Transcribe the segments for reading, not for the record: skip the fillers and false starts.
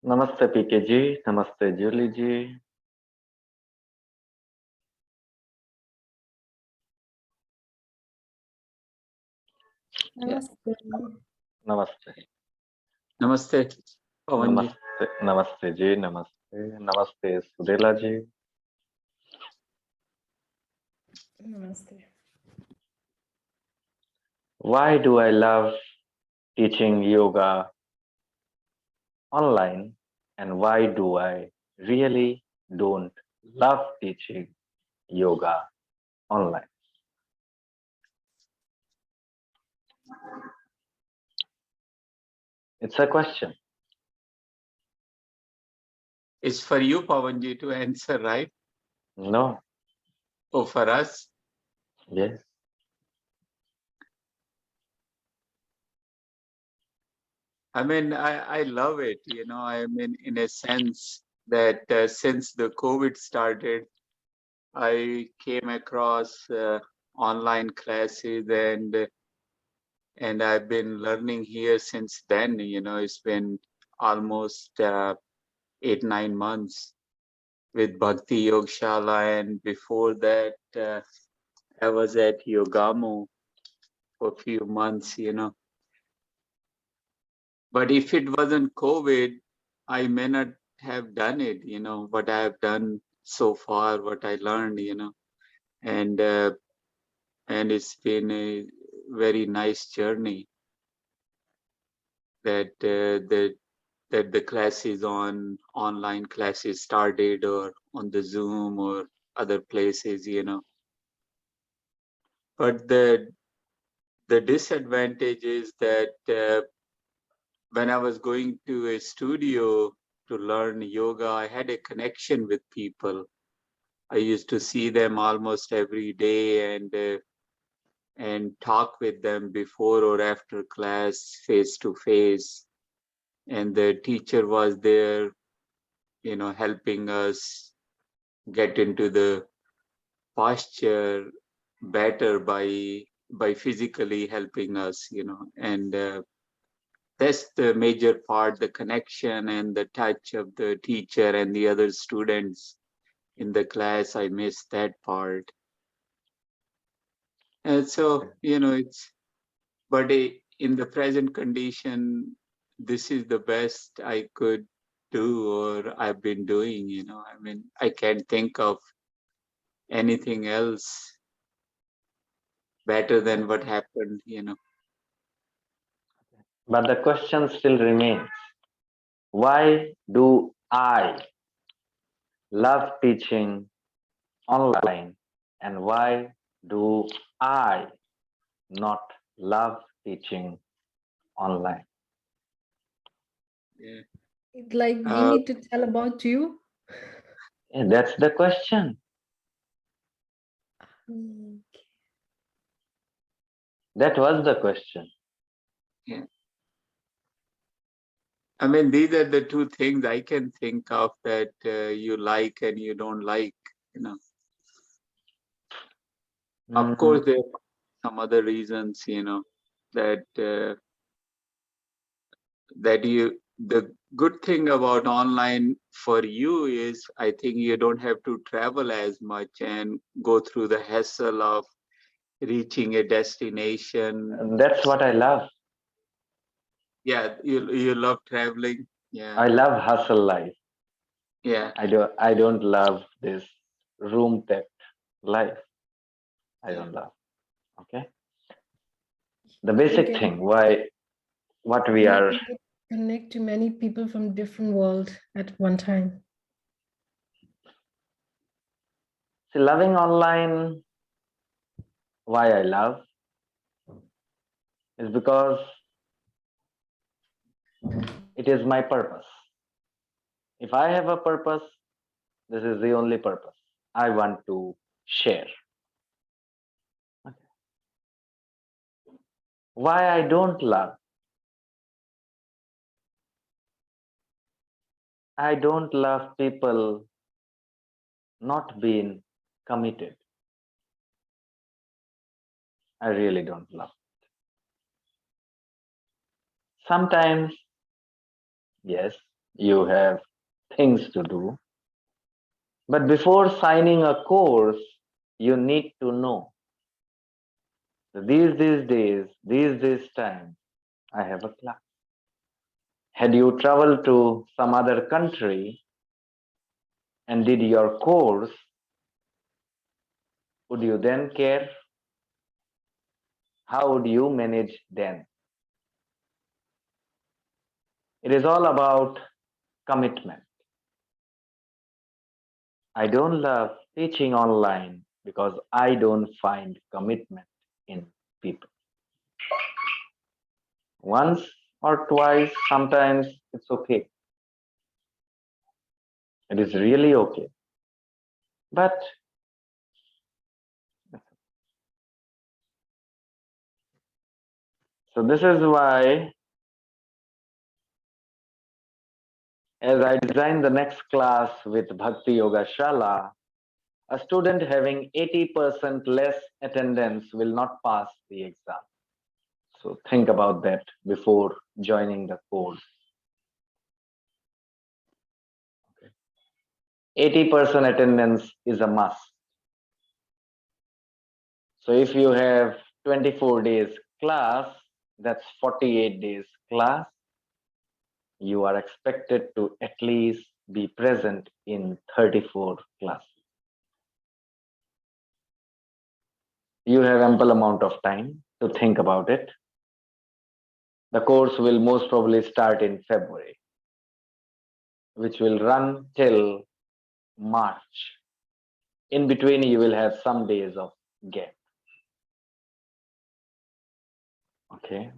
नमस्ते पीके जी, नमस्ते जूली जी। Yeah. नमस्ते। नमस्ते Namaste, Pawanji. नमस्ते नमस्ते जी, नमस्ते नमस्ते सुदेला जी। नमस्ते। Why do I love teaching yoga online, and why do I really don't love teaching yoga online? It's a question. It's for you, Pawanji, to answer, right? No. Or for us? Yes. I mean, I love it. I mean, in a sense that since the COVID started, I came across online classes and I've been learning here since then. It's been almost 8-9 months with Bhakti Yogshala, and before that, I was at Yogamo for a few months. But if it wasn't COVID, I may not have done it, what I have done so far, what I learned, and it's been a very nice journey that the classes online classes started or on the Zoom or other places. But the disadvantage is that when I was going to a studio to learn yoga, I had a connection with people. I used to see them almost every day and talk with them before or after class, face to face. And the teacher was there, helping us get into the posture better by physically helping us. And that's the major part, the connection and the touch of the teacher and the other students in the class. I miss that part. And so, but in the present condition, this is the best I could do or I've been doing. I mean, I can't think of anything else better than what happened. But the question still remains. Why do I love teaching online, and why do I not love teaching online? Yeah. It's like we Uh, need to tell about you. Yeah, that's the question. Mm. That was the question. yeah. I mean, these are the two things I can think of that you like and you don't like. Of course, there are some other reasons, that that the good thing about online for you is I think you don't have to travel as much and go through the hassle of reaching a destination. That's what I love. Yeah, you love traveling. Yeah, I love hustle life. yeah, I don't love this room kept life. I yeah. don't love. Okay. The You basic can thing why what we yeah, are you can connect to many people from different world at one time. see, loving online, why I love is because it is my purpose. If I have a purpose, this is the only purpose. I want to share. Okay. Why I don't love? I don't love people not being committed. I really don't love. Sometimes, yes, you have things to do. But before signing a course, you need to know that these days, this time, I have a class. Had you traveled to some other country and did your course, would you then care? How would you manage then? It is all about commitment. I don't love teaching online because I don't find commitment in people. Once or twice, sometimes it's okay. It is really okay. But so this is why, as I designed the next class with Bhakti Yoga Shala, a student having 80% less attendance will not pass the exam. So think about that before joining the course. 80% attendance is a must. So if you have 24 days class, that's 48 days class. You are expected to at least be present in 34 classes. You have ample amount of time to think about it. The course will most probably start in February, which will run till March. In between, you will have some days of gap. Okay.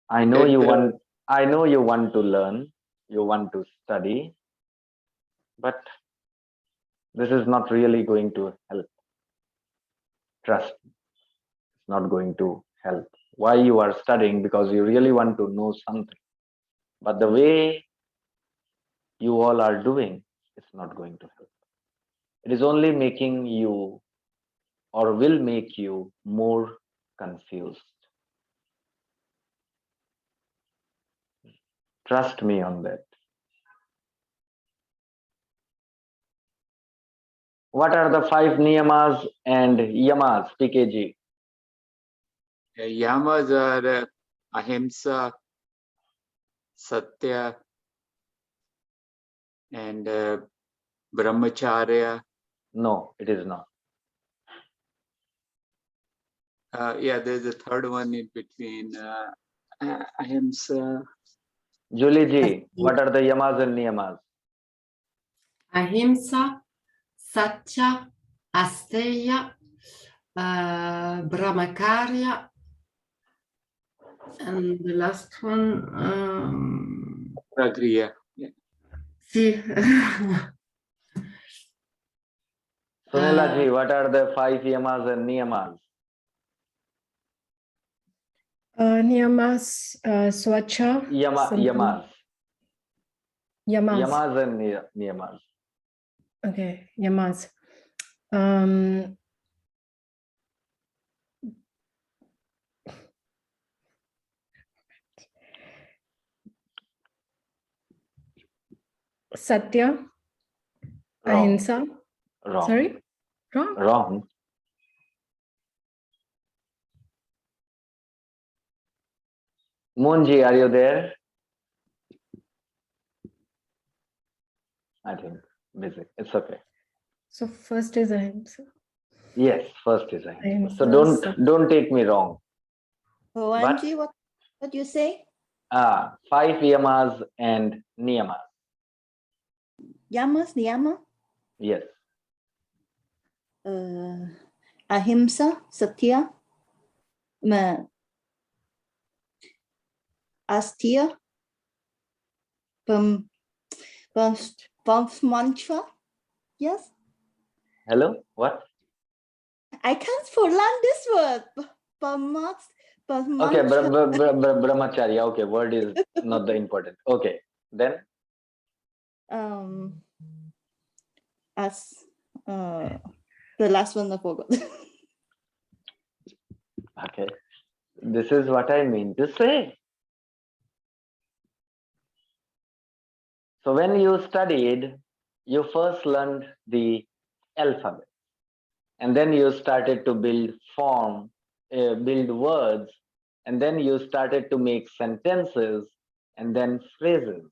I know you want to learn, you want to study, but this is not really going to help. Trust me, it's not going to help. Why you are studying? Because you really want to know something. But the way you all are doing, it's not going to help. It is only making you or will make you more confused. Trust me on that. What are the 5 niyamas and yamas, PKG? Yamas are ahimsa, satya, and brahmacharya. No, it is not. Yeah, there's a third one in between. Ahimsa. Julie ji, what are the yamas and niyamas? Ahimsa, Satya, Asteya, Brahmacharya, and the last one, Pragriya. Yeah. see, Sunila ji, what are the 5 yamas and niyamas? Niyamas, Swacha. Yamas. Yamas. Yamas and niyamas. Okay, yamas. Satya, Wrong. Ahimsa. Wrong. Sorry? Wrong? Wrong. Moonji, are you there? I think busy. It's okay. So first is Ahimsa. Yes, first is ahimsa. So Ahimsa, don't take me wrong. Bhavanji, what you say? 5 yamas and niyamas. Yamas, niyama, Yes. ahimsa, satya, astya, mantra. Yes, Hello? What? I can't learn this word. Okay, brahmacharya. Okay, word is not the important. Okay, then As the last one I forgot. okay. This is what I mean to say. So when you studied, you first learned the alphabet, and then you started to build build words, and then you started to make sentences and then phrases.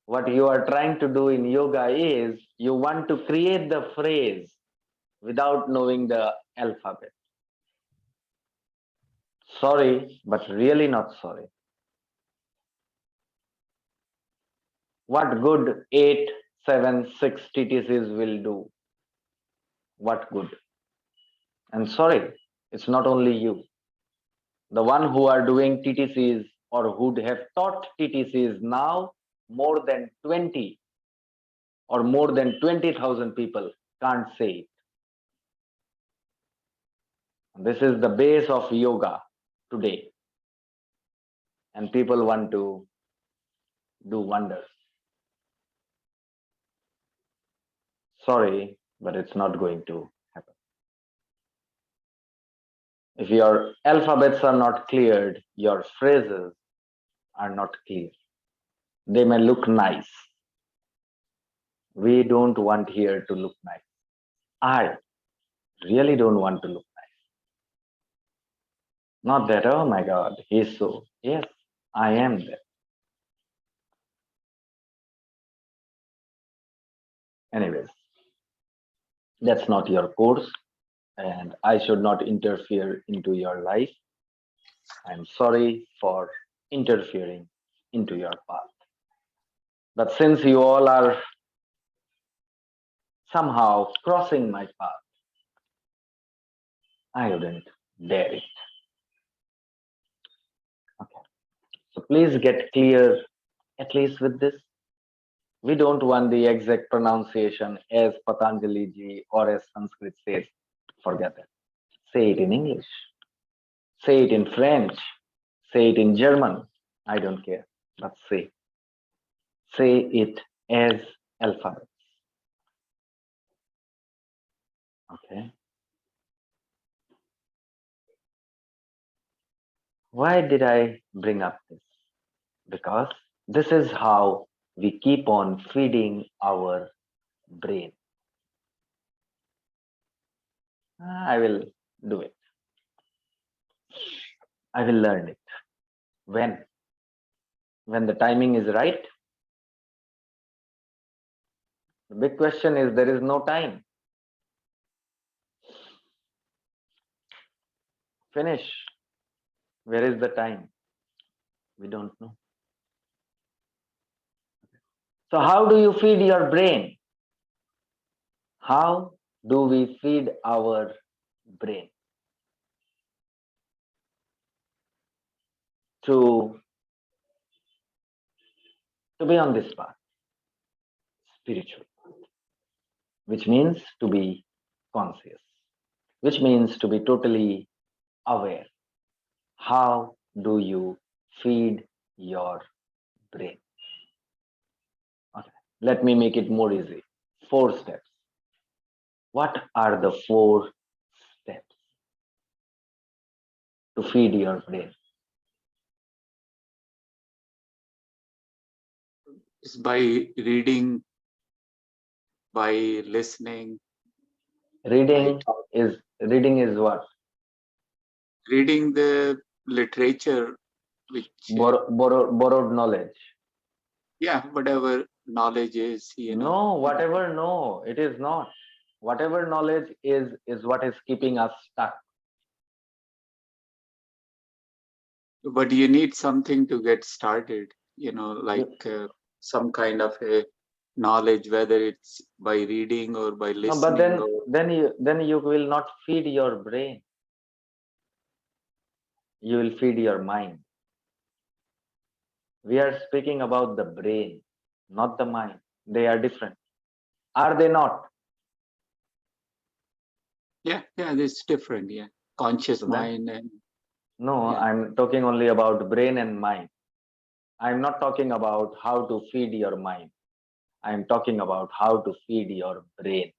What you are trying to do in yoga is you want to create the phrase without knowing the alphabet. Sorry, but really not sorry. What good 8, 7, 6 TTCs will do? What good? And sorry, it's not only you. The one who are doing TTCs or who have taught TTCs now, more than 20 or more than 20,000 people can't say it. This is the base of yoga today. And people want to do wonders. Sorry, but it's not going to happen. If your alphabets are not cleared, your phrases are not clear. They may look nice. We don't want here to look nice. I really don't want to look nice. Not that, oh my God, he's so. Yes, I am there. Anyways, that's not your course, and I should not interfere into your life. I'm sorry for interfering into your path. But since you all are somehow crossing my path, I wouldn't dare it. Okay. So please get clear, at least with this. We don't want the exact pronunciation as Patanjali ji or as Sanskrit says. Forget it. Say it in English. Say it in French. Say it in German. I don't care. But say. Say it as alphabet. Okay. Why did I bring up this? Because this is how we keep on feeding our brain. I will do it. I will learn it. When? When the timing is right? The big question is there is no time. Finish. Where is the time? We don't know. So how do you feed your brain? How do we feed our brain? To be on this path, spiritual path, which means to be conscious, which means to be totally aware. How do you feed your brain? Okay, let me make it more easy. 4 steps. What are the 4 steps to feed your brain? It's by reading, by listening. Reading is what? Reading the literature, which Borrowed knowledge. yeah, whatever knowledge is, No, whatever, no, it is not. Whatever knowledge is what is keeping us stuck. But you need something to get started, like some kind of a knowledge, whether it's by reading or by No, listening. but then you will not feed your brain. You will feed your mind. We are speaking about the brain, not the mind. They are different. Are they not? Yeah, it's different. Yeah, conscious mind and No, yeah. I'm talking only about brain and mind. I'm not talking about how to feed your mind. I'm talking about how to feed your brain.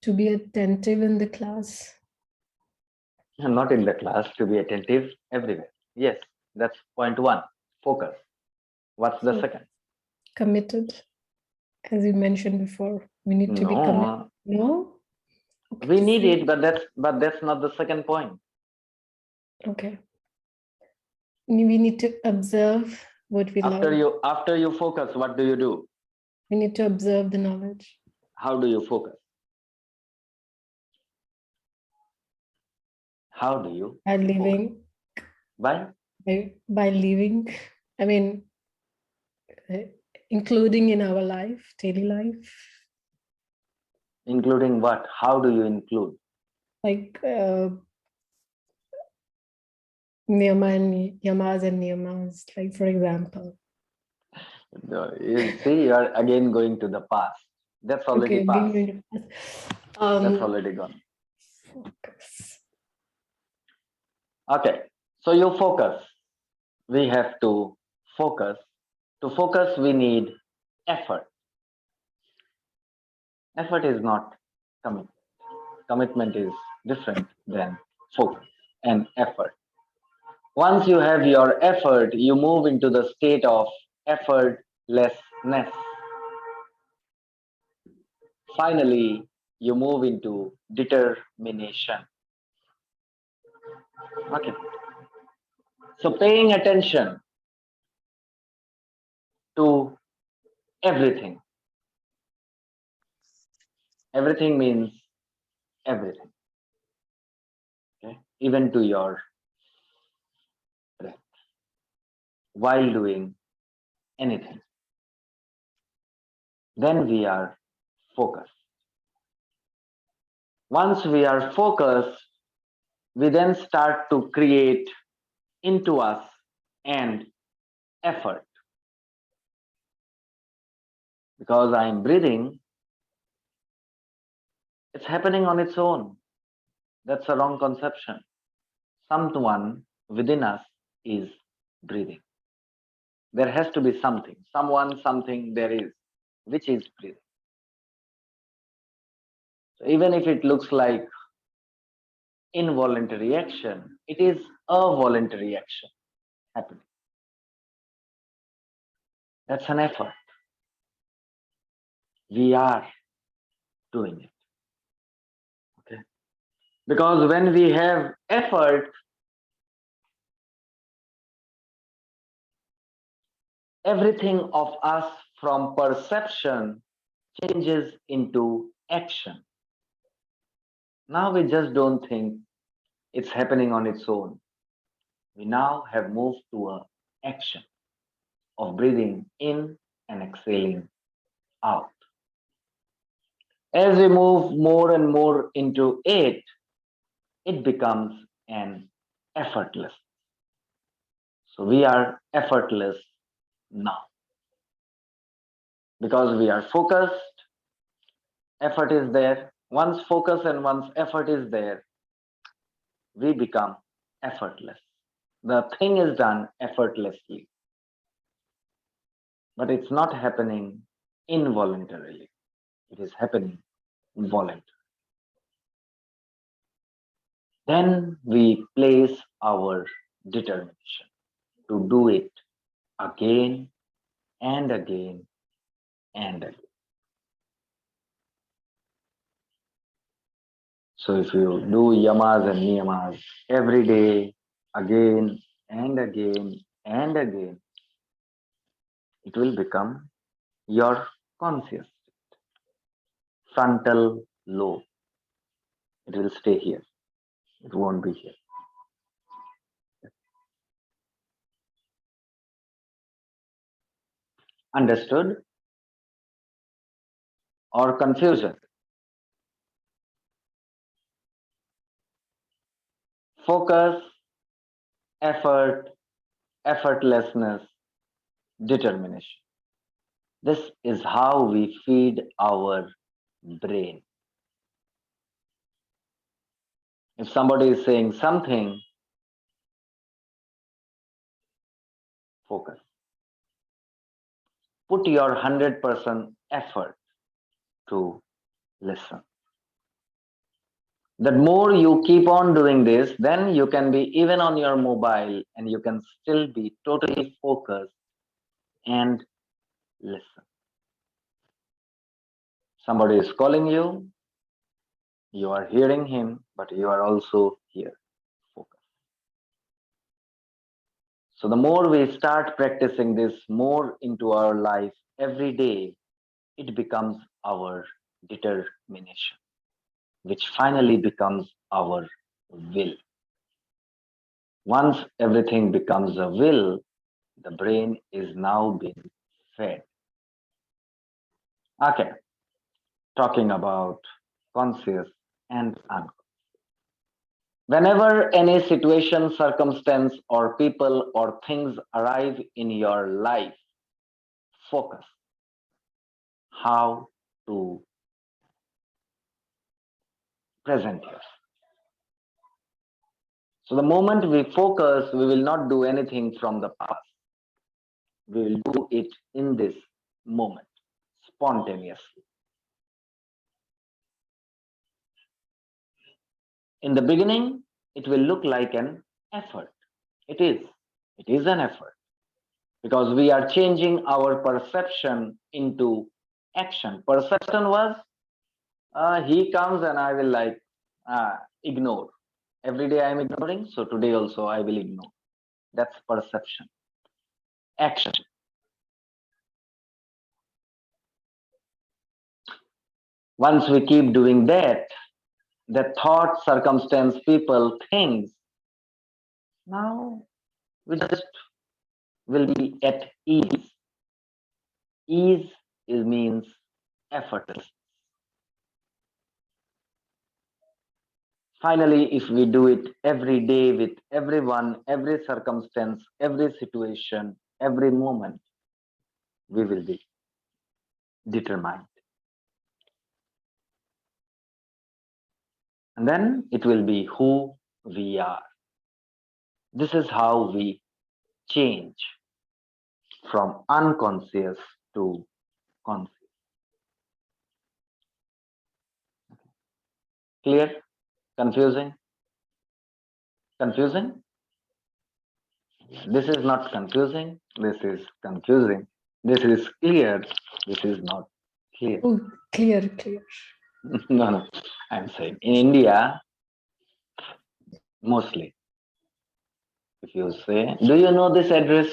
To be attentive in the class. Not in the class, to be attentive everywhere. Yes, that's point one. Focus. What's the So, second? committed, as you mentioned before. We need to be committed. No, No? Okay, we just need say- it, but that's not the second point. Okay. We need to observe what we After love. you focus, what do you do? We need to observe the knowledge. How do you focus? How do you? By living, By by living, I mean, uh, including in our life, daily life, including what? How do you include? like niyama and yamas and niyamas, like for example. You see, you are again going to the past. That's already Okay, past. being That's already gone. focus. Okay, so you focus. We have to focus. To focus, we need effort. Effort is not commitment. Commitment is different than focus and effort. Once you have your effort, you move into the state of effortlessness. Finally, you move into determination. Okay. So paying attention to everything. Everything means everything. Okay. Even to your breath. While doing anything. Then we are focused. Once we are focused, we then start to create into us an effort. Because I am breathing, it's happening on its own. That's a wrong conception. Someone within us is breathing. There has to be something, someone, something there is, which is breathing. So even if it looks like involuntary action, it is a voluntary action happening. That's an effort. We are doing it. Okay. Because when we have effort, everything of us from perception changes into action. Now we just don't think it's happening on its own. We now have moved to an action of breathing in and exhaling out. As we move more and more into it, it becomes an effortless. So we are effortless now. Because we are focused, effort is there. Once focus and once effort is there, we become effortless. The thing is done effortlessly. But it's not happening involuntarily. It is happening voluntarily. Then we place our determination to do it again and again and again. So if you do yamas and niyamas every day, again and again and again, it will become your conscious state. Frontal lobe. It will stay here. It won't be here. Understood? Or confusion? Focus, effort, effortlessness, determination. This is how we feed our brain. If somebody is saying something, focus. Put your 100% effort to listen. The more you keep on doing this, then you can be even on your mobile and you can still be totally focused and listen. Somebody is calling you, you are hearing him, but you are also here, focused. So the more we start practicing this more into our life every day, it becomes our determination, which finally becomes our will. Once everything becomes a will, the brain is now being fed. Okay, talking about conscious and unconscious. Whenever any situation, circumstance, or people or things arrive in your life, focus how to present yourself. So the moment we focus, we will not do anything from the past. We will do it in this moment, spontaneously. In the beginning, it will look like an effort. It is. It is an effort because we are changing our perception into action. Perception was he comes and I will like ignore. Every day I am ignoring, so today also I will ignore. That's perception. Action. Once we keep doing that, the thought, circumstance, people, things, now we just will be at ease. Ease means effortless. Finally, if we do it every day with everyone, every circumstance, every situation, every moment, we will be determined. And then it will be who we are. This is how we change from unconscious to conscious. Clear? Confusing? Confusing? This is not confusing. This is confusing. This is clear. This is not clear. Oh, clear, clear. No. I'm saying in India, mostly, if you say, do you know this address?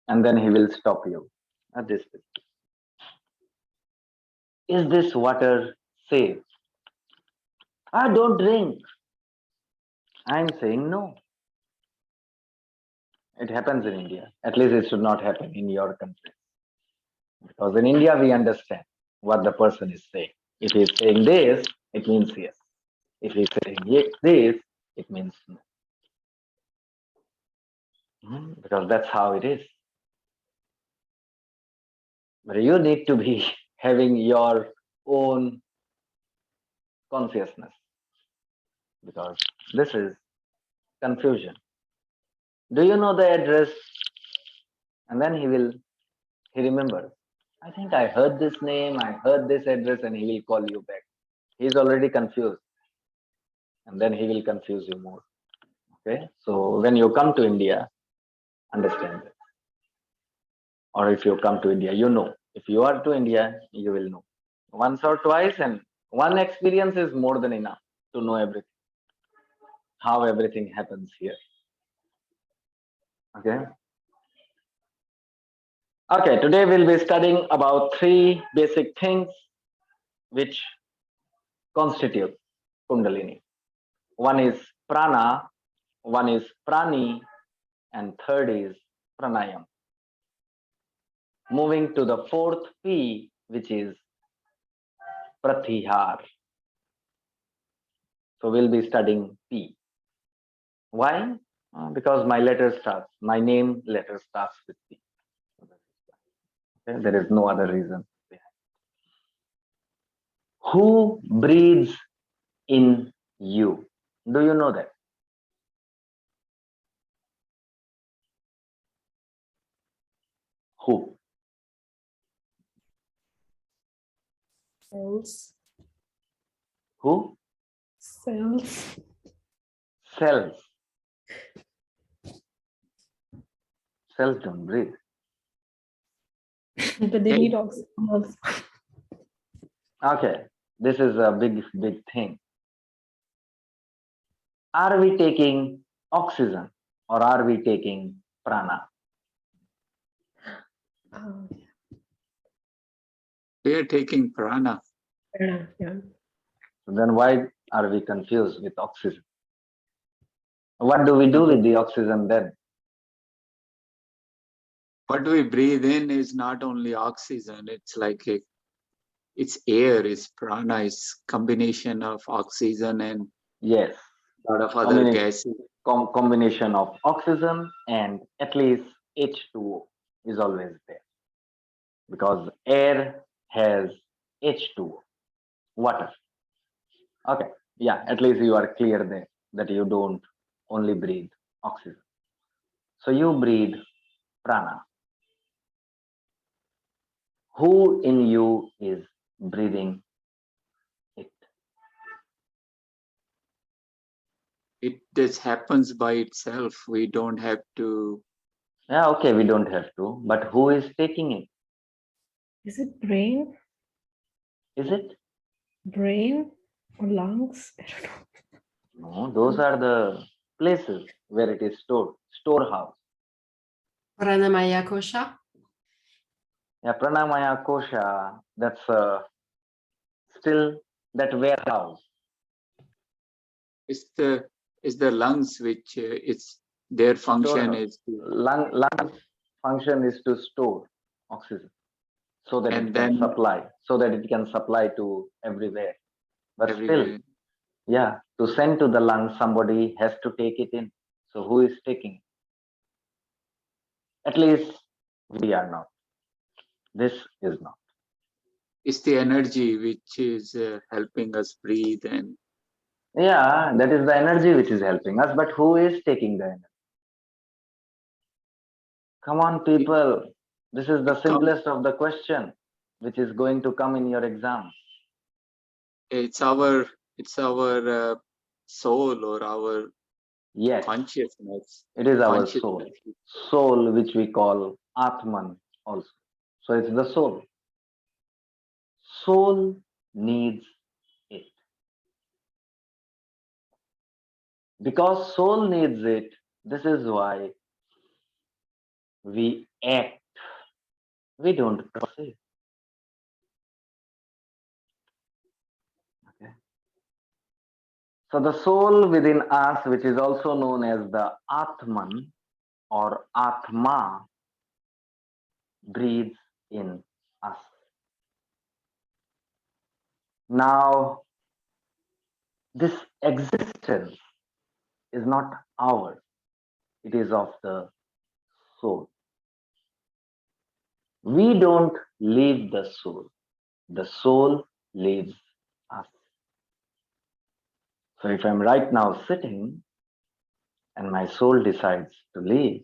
And then he will stop you at this. Is this water safe? I don't drink. I'm saying no. It happens in India. At least it should not happen in your country. Because in India, we understand what the person is saying. If he's saying this, it means yes. If he's saying this, it means no. Because that's how it is. But you need to be having your own consciousness. Because this is confusion. Do you know the address? And then he remembers. I think I heard this name, I heard this address, and he will call you back. He's already confused. And then he will confuse you more. Okay? So when you come to India, understand that. Or if you come to India, you know. If you are to India, you will know. Once or twice, and one experience is more than enough to know everything. How everything happens here. Okay? Okay, today we'll be studying about 3 basic things which constitute Kundalini. One is prana, one is prani, and third is pranayam. Moving to the 4th P, which is pratihar. So we'll be studying P. Why? Because my name letter starts with P. Okay? There is no other reason behind. Who breathes in you? Do you know that? Who? Cells. Who? Cells. Cells. Cells don't breathe. But they Yeah. need oxygen also. Okay, this is a big thing. Are we taking oxygen or are we taking prana? Oh, We are taking prana. yeah, yeah. So then why are we confused with oxygen? What do we do with the oxygen then? What we breathe in is not only oxygen, it's like it's air, it's prana, it's combination of oxygen and Yes, a lot of other Combina- gases. combination of oxygen and at least H2O is always there. Because air has H2O, water. Okay, yeah, at least you are clear there that you don't only breathe oxygen. So you breathe prana. Who in you is breathing it? It just happens by itself. We don't have to. Yeah, okay, we don't have to, but who is taking it? Is it brain? Is it? Brain or lungs? I don't know. No, those are the places where it is stored, storehouse. Pranamaya kosha. Yeah, pranamaya kosha, that's still that warehouse. It's the lungs which it's their function Storehouse. is to, Lung function is to store oxygen so that and it can then supply to everywhere. But still, everywhere. yeah, to send to the lungs, somebody has to take it in. So who is taking it? At least we are not. This is not. It's the energy which is helping us breathe, and Yeah, that is the energy which is helping us. But who is taking the energy? Come on, people. This is the it comes. simplest of the question, which is going to come in your exam. It's our soul or our Yes, consciousness. it is our Consciousness. soul. Soul, which we call Atman also. So it's the soul. Soul needs it. Because soul needs it, this is why we act. We don't perceive. Okay. So the soul within us, which is also known as the Atman or Atma, breathes in us. Now, this existence is not ours, it is of the soul. We don't leave the soul leaves us. So if I'm right now sitting and my soul decides to leave,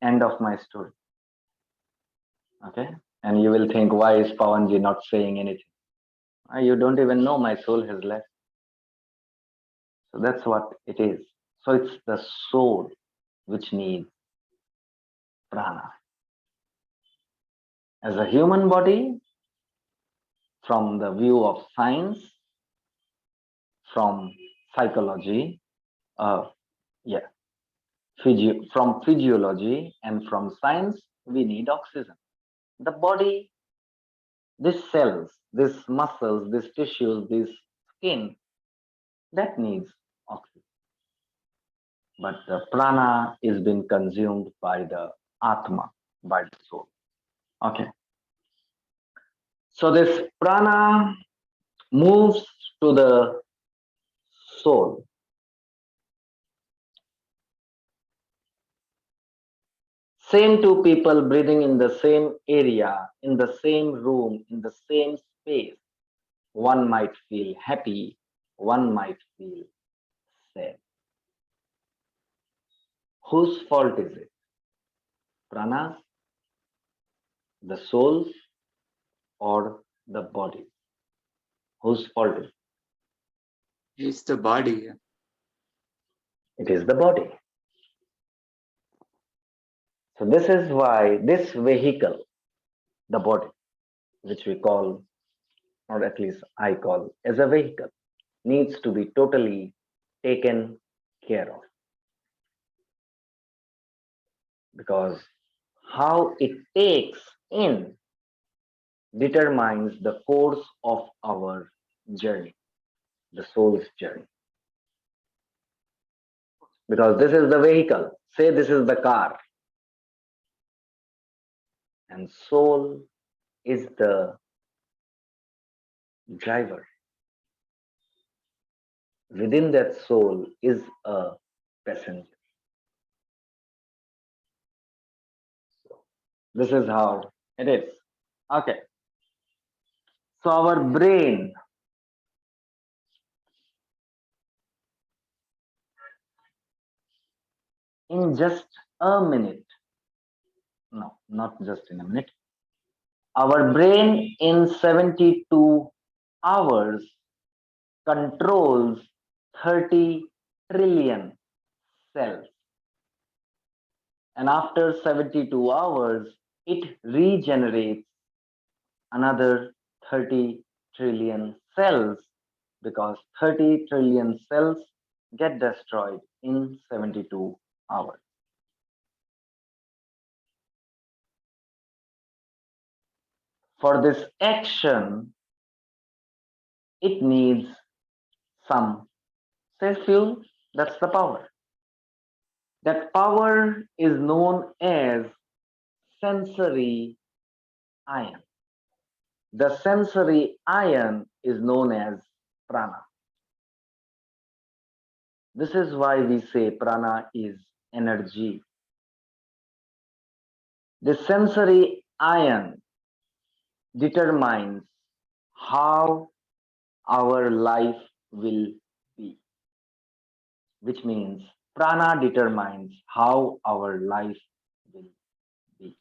end of my story. Okay? And you will think, why is Pawanji not saying anything? You don't even know my soul has left. So that's what it is. So it's the soul which needs prana. As a human body, from the view of science, from psychology, from physiology and from science, we need oxygen. The body, these cells, these muscles, these tissues, this skin, that needs oxygen. But the prana is being consumed by the Atma, by the soul. Okay. So this prana moves to the soul. Same two people breathing in the same area, in the same room, in the same space. One might feel happy, one might feel sad. Whose fault is it? Prana's, the soul's, or the body? Whose fault is it? It's the body. It is the body. So this is why this vehicle, the body, which we call, or at least I call as a vehicle, needs to be totally taken care of. Because how it takes in determines the course of our journey, the soul's journey. Because this is the vehicle, say this is the car, and soul is the driver. Within that soul is a passenger. This is how it is. Okay. So our brain, in just a minute, no, not just in a minute, our brain in 72 hours controls 30 trillion cells. And after 72 hours, it regenerates another 30 trillion cells, because 30 trillion cells get destroyed in 72 hours. For this action, it needs some, say, fuel. That's the power. That power is known as sensory ion. The sensory ion is known as prana. This is why we say prana is energy. The sensory ion determines how our life will be, which means prana determines how our life will be.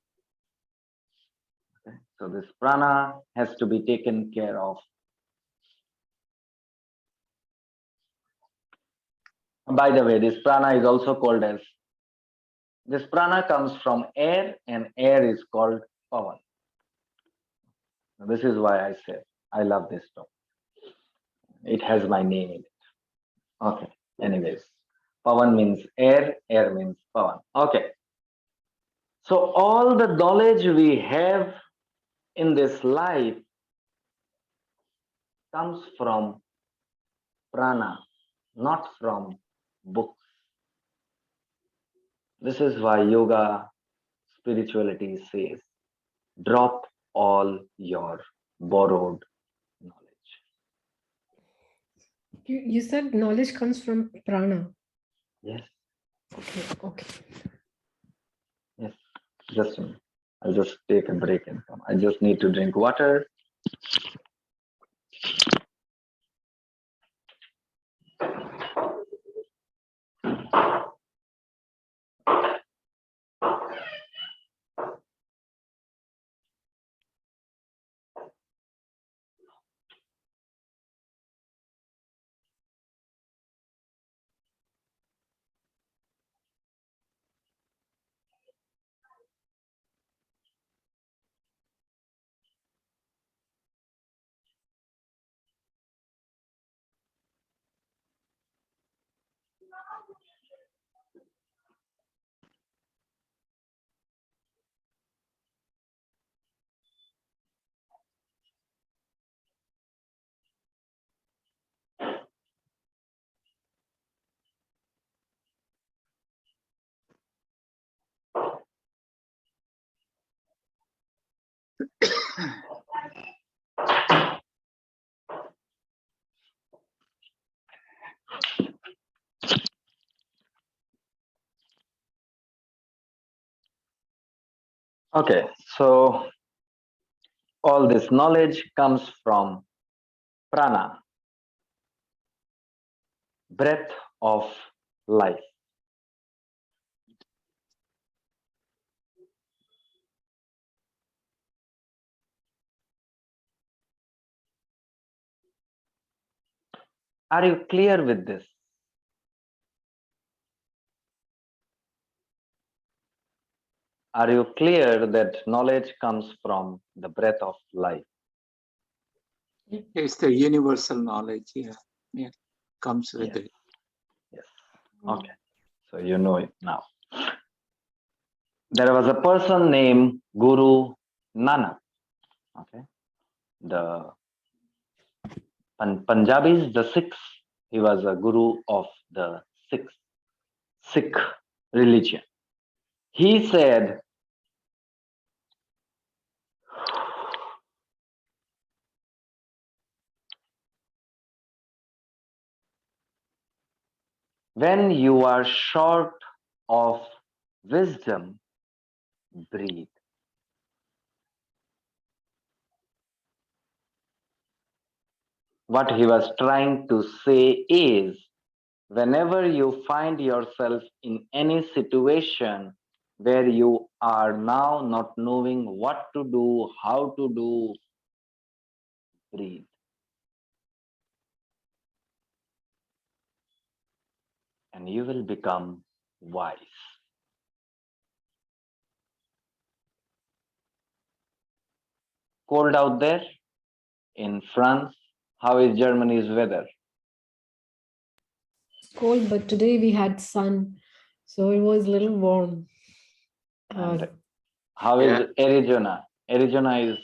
Okay? So this prana has to be taken care of. By the way, this prana is also called as, this prana comes from air, and air is called pavan. This is why I said I love this topic. It has my name in it. Okay. Anyways, pavan means air, air means pavan. Okay. So all the knowledge we have in this life comes from prana, not from books. This is why yoga spirituality says, drop all your borrowed knowledge. You said knowledge comes from prana. Yes, Okay. yes. Just a minute. I'll just take a break and come. I just need to drink water. Okay, so all this knowledge comes from prana, breath of life. Are you clear with this? Are you clear that knowledge comes from the breath of life? It's the universal knowledge. Yeah. Comes with Yes. it. Yes. Okay. So you know it now. There was a person named Guru Nanak. Okay. The Punjabis, the Sikhs, he was a guru of the Sikh religion. He said, when you are short of wisdom, breathe. What he was trying to say is, whenever you find yourself in any situation where you are now not knowing what to do, how to do, breathe. And you will become wise. Cold out there in France. How is Germany's weather? It's cold, but today we had sun, so it was a little warm. And how is Arizona? Arizona is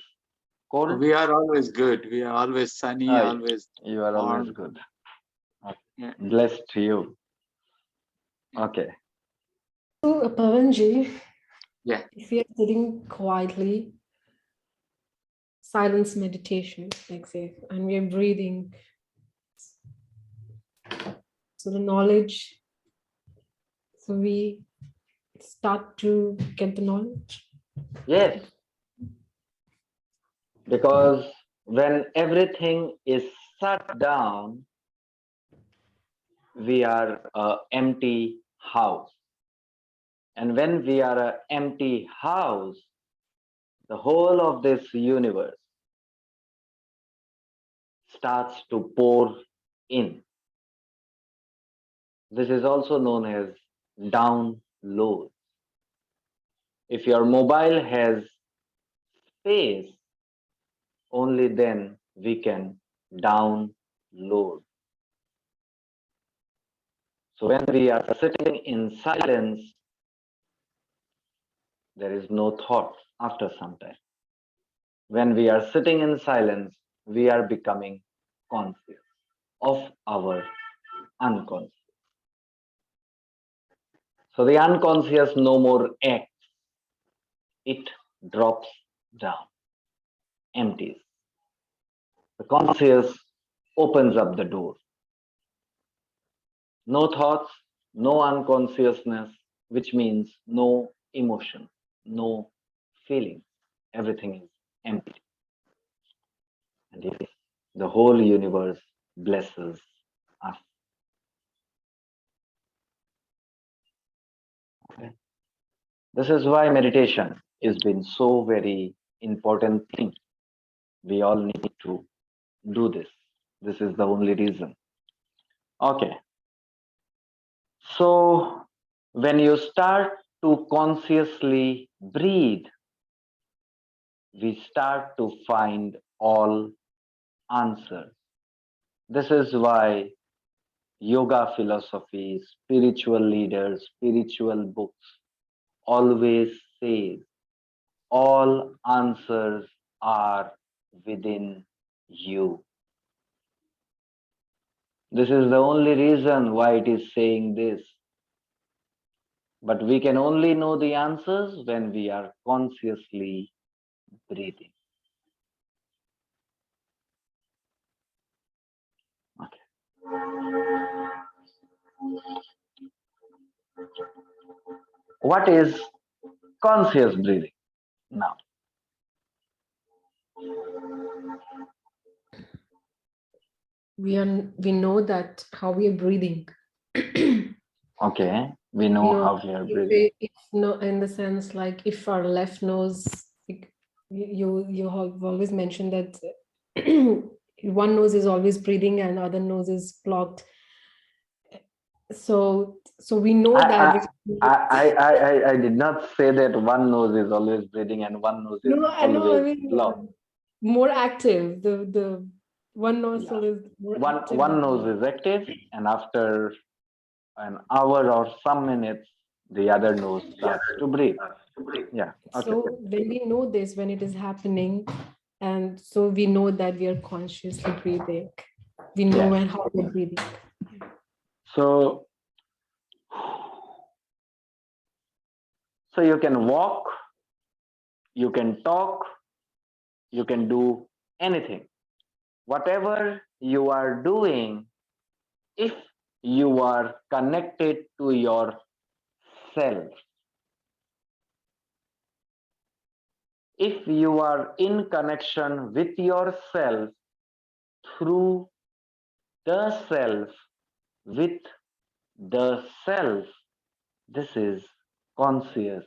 cold? We are always good. We are always sunny, Ah, always you are always warm. good. Okay. Yeah. Blessed to you. Okay. So, Pavanji, Yeah. if we are sitting quietly, silence meditation, like say, and we are breathing, so the knowledge, so we start to get the knowledge. Yes. Because when everything is shut down, we are an empty house. And when we are an empty house, the whole of this universe starts to pour in. This is also known as download. If your mobile has space, only then we can download. So when we are sitting in silence, there is no thought after some time. When we are sitting in silence, we are becoming conscious of our unconscious. So the unconscious no more acts. It drops down, empties. The conscious opens up the door. No thoughts, no unconsciousness, which means no emotion, no feeling. Everything is empty. And yes, the whole universe blesses us. Okay. This is why meditation has been so very important thing. We all need to do this. This is the only reason. Okay. So when you start to consciously breathe, we start to find all answers. This is why yoga philosophy, spiritual leaders, spiritual books always say all answers are within you. This is the only reason why it is saying this. But we can only know the answers when we are consciously breathing. Okay. What is conscious breathing now? We know that how we are breathing. Okay, we know how we are breathing. If no, in the sense like if our left nose, like, you have always mentioned that one nose is always breathing and other nose is blocked. So we know that. I did not say that one nose is always breathing and one nose is No, I know. I always mean, blocked. more active. The one nostril is more active. One nose is active, and after an hour or some minutes, the other nose starts to breathe. Yeah. Okay. So when we know this, when it is happening, and so we know that we are consciously breathing. We know Yes. when how we're breathing. So you can walk, you can talk, you can do anything. Whatever you are doing, if you are connected to your self, if you are in connection with yourself through the self, with the self, this is conscious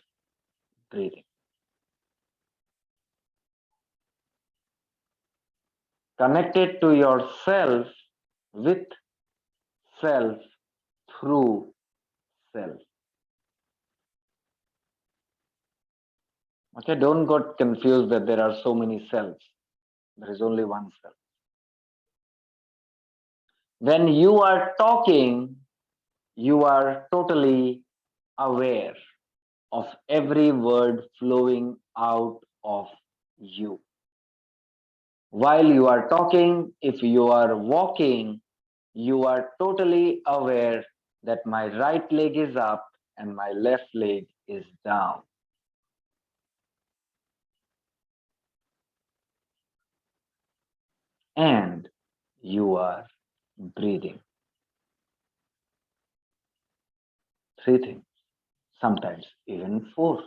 breathing. Connected to yourself with self through self. Okay, don't get confused that there are so many selves. There is only one self. When you are talking, you are totally aware of every word flowing out of you. While you are talking, if you are walking, you are totally aware that my right leg is up and my left leg is down. And you are breathing. Three things, sometimes even four.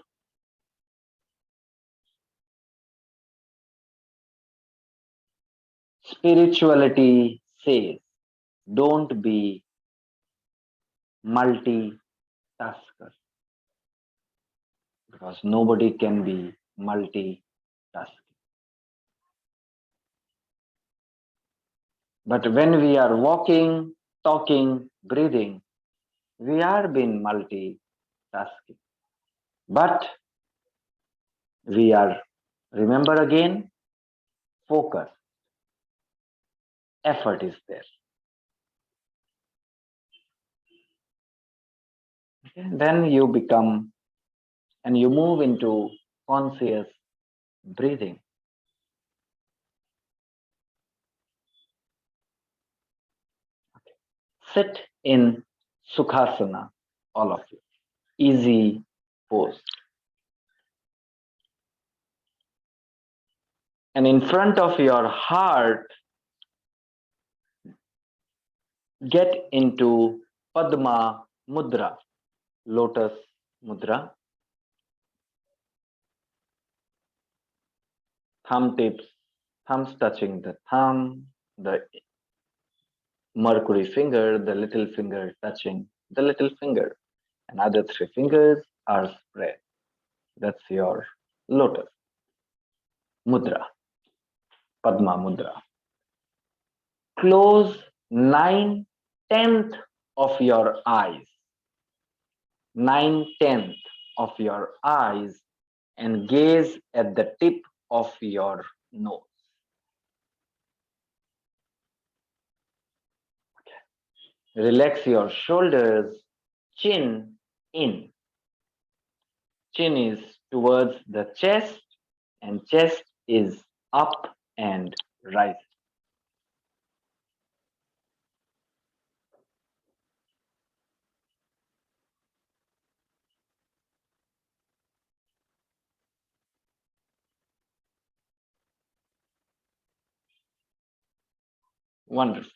Spirituality says, don't be multitasker, because nobody can be multitasking. But when we are walking, talking, breathing, we are being multitasking. But we are, remember again, focus. Effort is there. Okay? Then you become and you move into conscious breathing. Okay. Sit in Sukhasana, all of you. Easy pose. And in front of your heart, get into Padma Mudra, Lotus Mudra. Thumb tips, thumbs touching the thumb, the Mercury finger, the little finger touching the little finger, and other three fingers are spread. That's your Lotus Mudra, Padma Mudra. Close 9/10 of your eyes, 9/10 of your eyes, and gaze at the tip of your nose. Okay. Relax your shoulders, chin in. Chin is towards the chest, and chest is up and rising. Wonderful.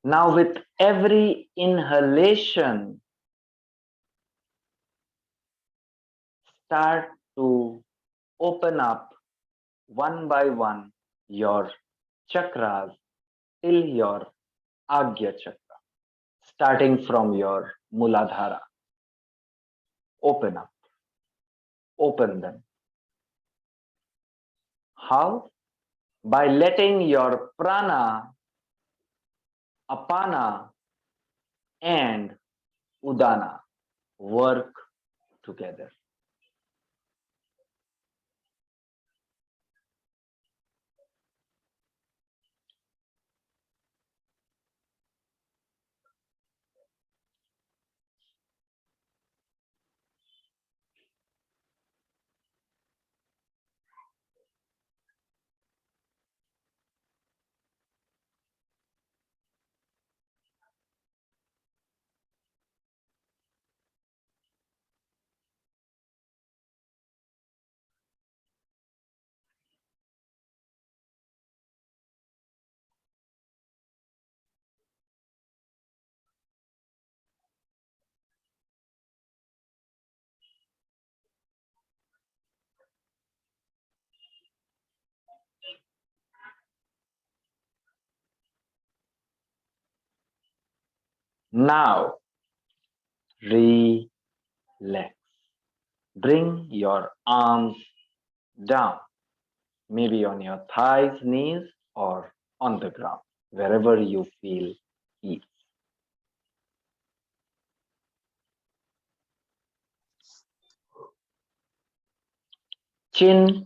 Now, with every inhalation, start to open up one by one your chakras till your Agya chakra, starting from your Muladhara. Open up. open them. How? By letting your prana, apana, and udana work together. Now, relax. Bring your arms down, maybe on your thighs, knees, or on the ground, wherever you feel ease. Chin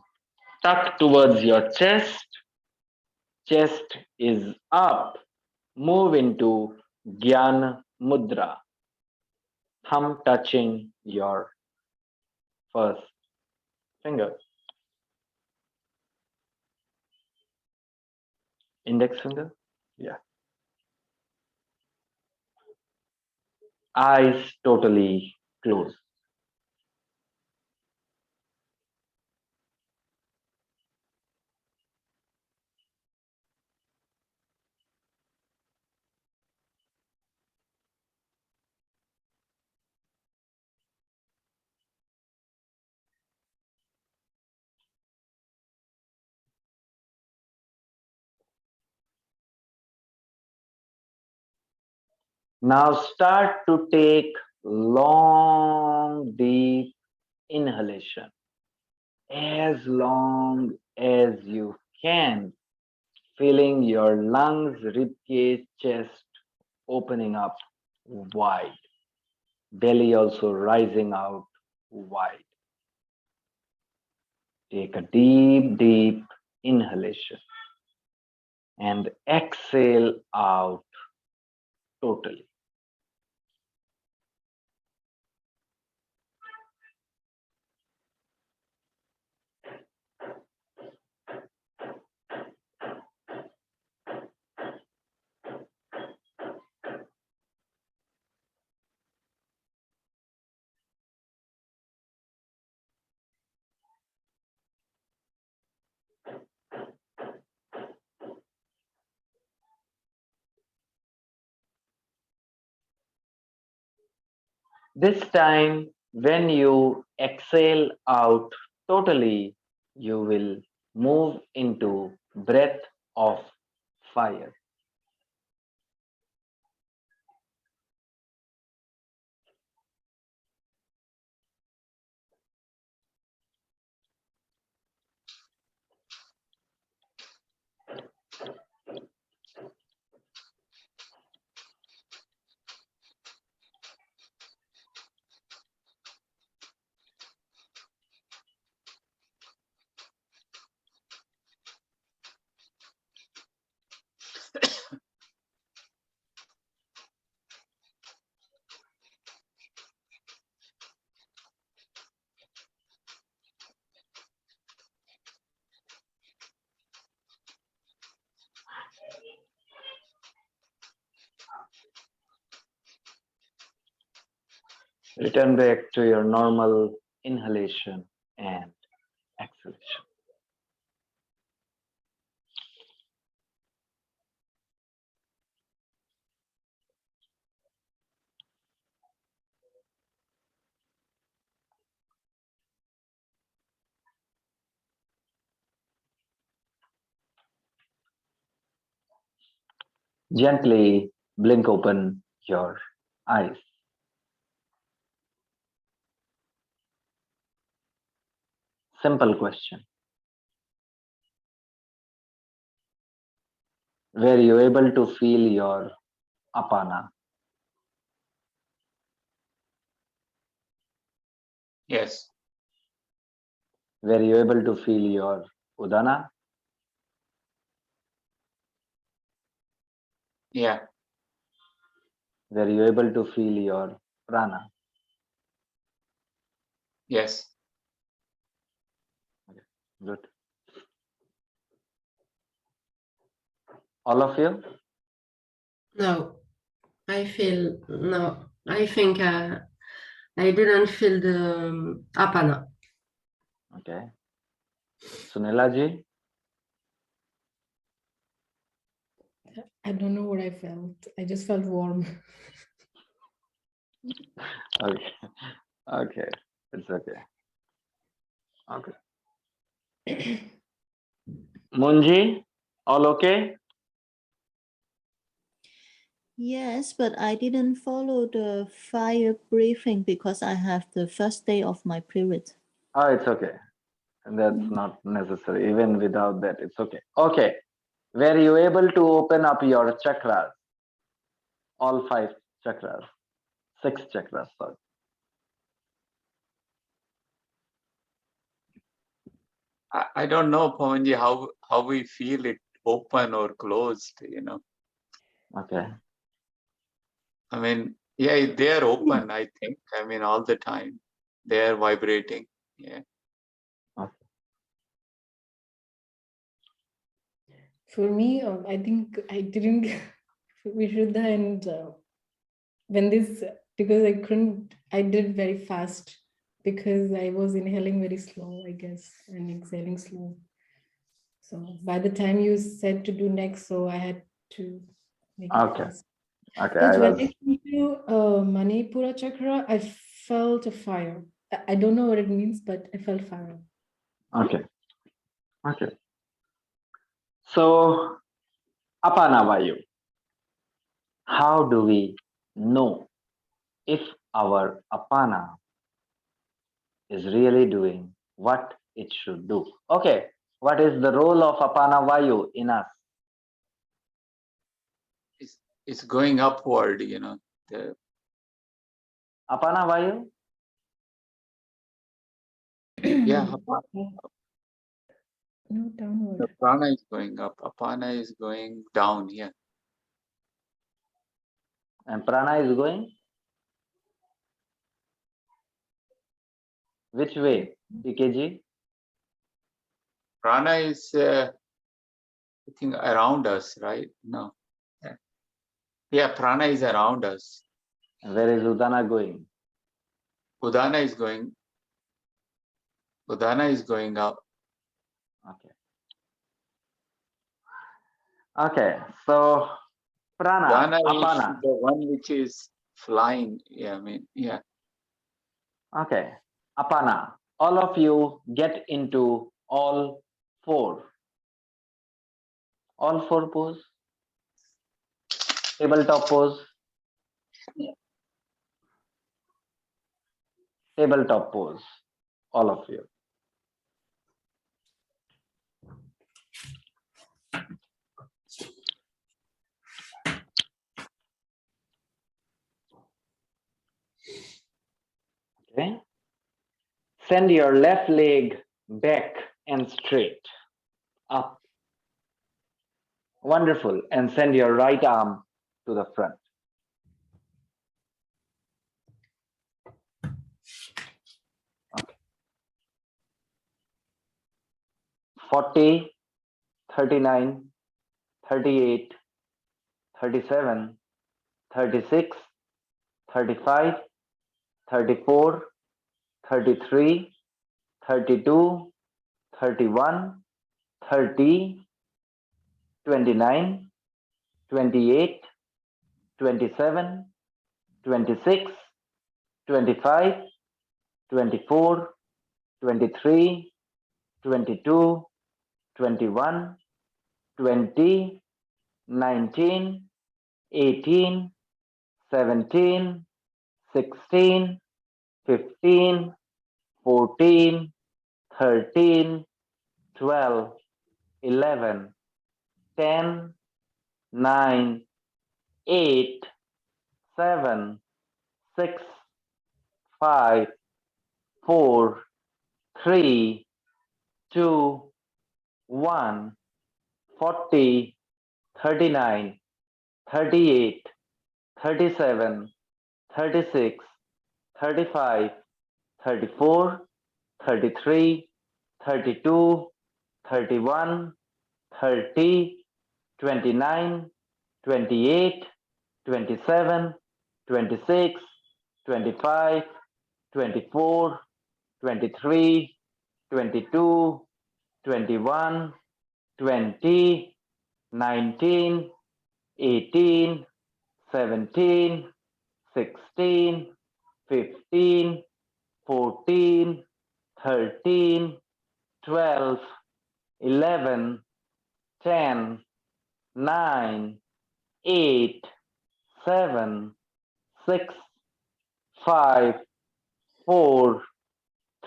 tucked towards your chest. Chest is up. Move into Gyan Mudra. Thumb touching your first finger. Index finger? Yeah. Eyes totally closed. Now start to take long, deep inhalation. As long as you can, filling your lungs, ribcage, chest opening up wide. Belly also rising out wide. Take a deep, deep inhalation and exhale out totally. This time, when you exhale out totally, you will move into breath of fire. Return back to your normal inhalation and exhalation. Gently blink open your eyes. Simple question. Were you able to feel your apana? Yes. Were you able to feel your udana? Yeah. Were you able to feel your prana? Yes. Good. All of you? No, I feel no. I think I didn't feel the apana. Okay. Sunila ji? I don't know what I felt. I just felt warm. Okay. Okay. It's okay. Okay. Munji, all okay? Yes, but I didn't follow the fire briefing because I have the first day of my period. Oh, it's okay. That's not necessary. Even without that, it's okay. Okay. Were you able to open up your chakras? All 5 chakras. 6 chakras, sorry. I don't know, Pawanji, how we feel it open or closed, you know. Okay. I mean, yeah, they're open, I think. I mean, all the time. They're vibrating. Yeah. For me, I think I didn't Vishuddha and when this, because I did very fast because I was inhaling very slow, I guess, and exhaling slow. So by the time you said to do next, so I had to make it Okay. fast. Okay. But I when was it came to Manipura chakra, I felt a fire. I don't know what it means, but I felt fire. okay. Okay. So apana vayu. How do we know if our apana is really doing what it should do? Okay. What is the role of apana vayu in us? It's going upward, you know. The Apana vayu? yeah, No, downward. the prana is going up. Apana is going down here. And prana is going? Which way? PKG? Prana is, I think, around us, right? No. Yeah, prana is around us. Where is udana going? Udana is going up. Okay. Okay. So prana, Udana is apana. the one which is flying. Yeah, I mean, yeah. Okay. Apana. All of you get into all 4. All 4 pose. Tabletop pose. Tabletop pose. All of you. Okay. Send your left leg back and straight. Up. Wonderful. And send your right arm to the front. Okay. 40, 39, 38, 37, 36, 35, 34, 33, 32, 31, 30, 29, 28, 27, 26, 25, 24, 23, 22, 21, 20, 19, 18, 17, 16, 15, 14, 13, 12, 11, 10, 9, 8, 7, 6, 5, 4, 3, 2, 1, 40, 39, 38, 37, 36, 35, 34, 33, 32, 31, 30, 29, 28, 27, 26, 25, 24, 23, 22, 21, 20, 19, 18, 17, 16, 15, 14, 13, 12, 11, 10, 9, 8, 7, 6, 5, 4,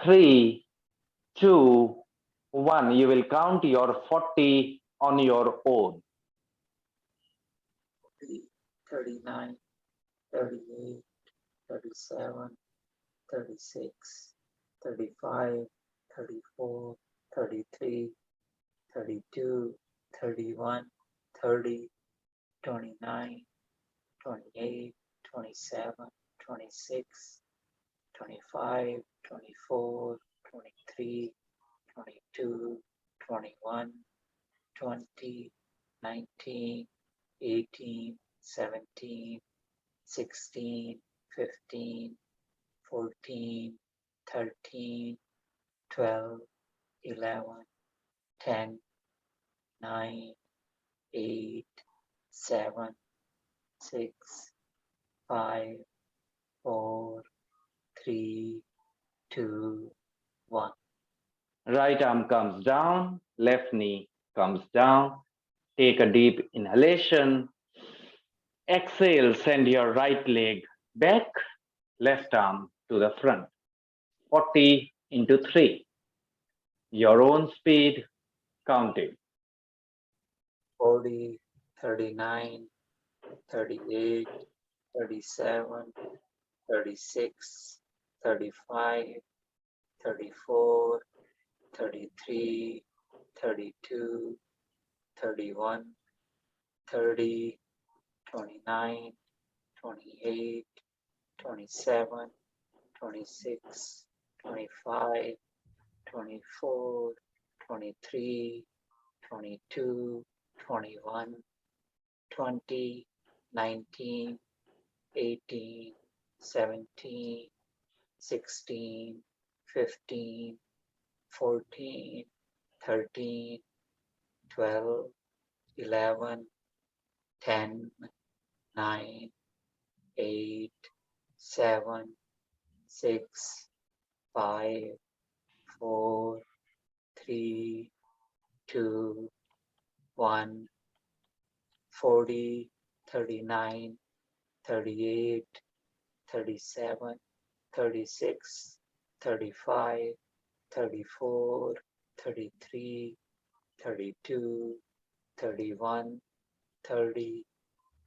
3, 2, 1. You will count your 40 on your own. 39, 38, 37, 36, 35, 34, 33, 32, 31, 30, 29, 28, 27, 26, 25, 24, 23, 22, 21, 20, 19, 18, 17, 16, 15, 14, 13, 12, 11, 10, 9, 8, 7, 6, 5, 4, 3, 2, 1. Right arm comes down, left knee comes down. Take a deep inhalation. Exhale, send your right leg back, left arm to the front. 40 into 3. Your own speed, counting. 40, 39, 38, 37, 36, 35, 34, 33, 32, 31, 30, 29, 28, 27, 26, 25, 24, 23, 22, 21, 20, 19, 18, 17, 16, 15, 14, 13, 12, 11, 10, 9, 8, 7, 6, 5, 4, 3, 2, 1, 40, 39, 38, 37, 36, 35, 34, 33, 32, 31, 30,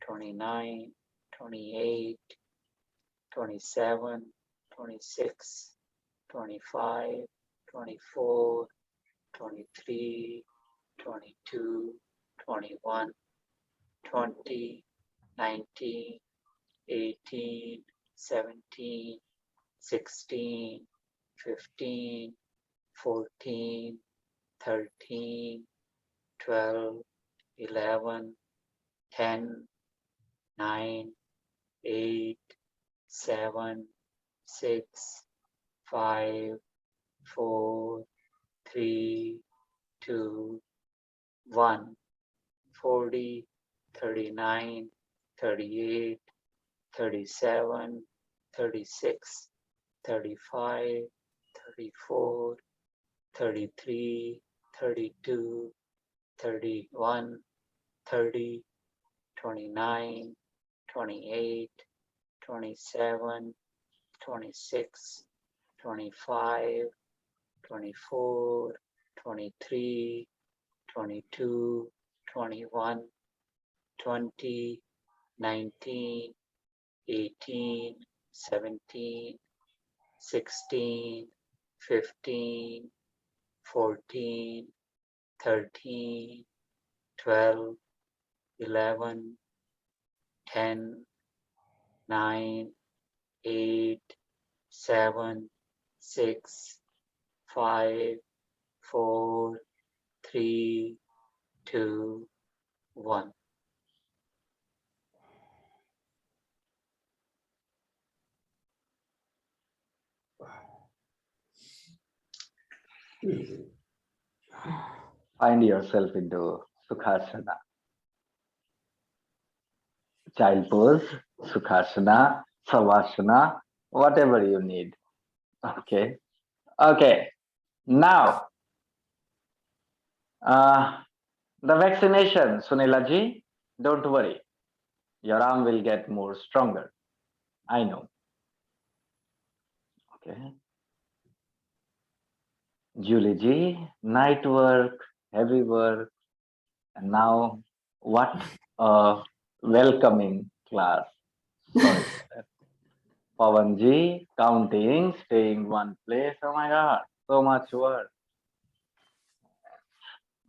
29, 28, 27, 26, 25, 24, 23, 22, 21, 20, 19, 18, 17, 16, 15, 14, 13, 12, 11, 10, 9, 8, 7, 6, 5, 4, 3, 2, 1, 40, 39, 38, 37, 36, 35, 34, 33, 32, 31, 30, 29, 28, 27, 26, 25, 24, 23, 22, 21, 20, 19, 18, 17, 16, 15, 14, 13, 12, 11, 10, 9, 8, 7, 6, 5, 4, 3, 2, 1. Find yourself into Sukhasana. Child pose, Sukhasana, Savasana, whatever you need. Okay. Okay. Now, the vaccination, Sunila ji, don't worry. Your arm will get more stronger. I know. Okay. Julie ji, night work, heavy work, and now what a welcoming class. Sorry. Pawan ji, counting, staying one place. Oh my God, so much work.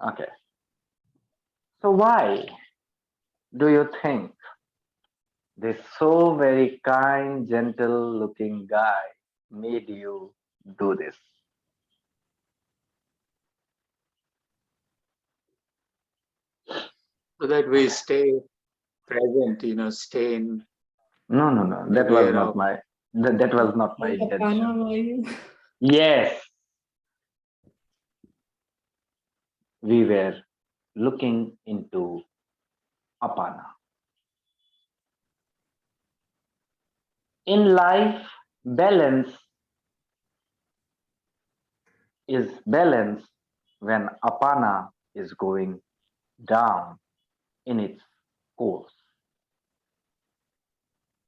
Okay. So why do you think this so very kind, gentle looking guy made you do this? So that we stay present, stay in No. That was aware not of. my that was not my Apana intention. were you? Yes. We were looking into Apana. In life, balance is balance when Apana is going down in its course.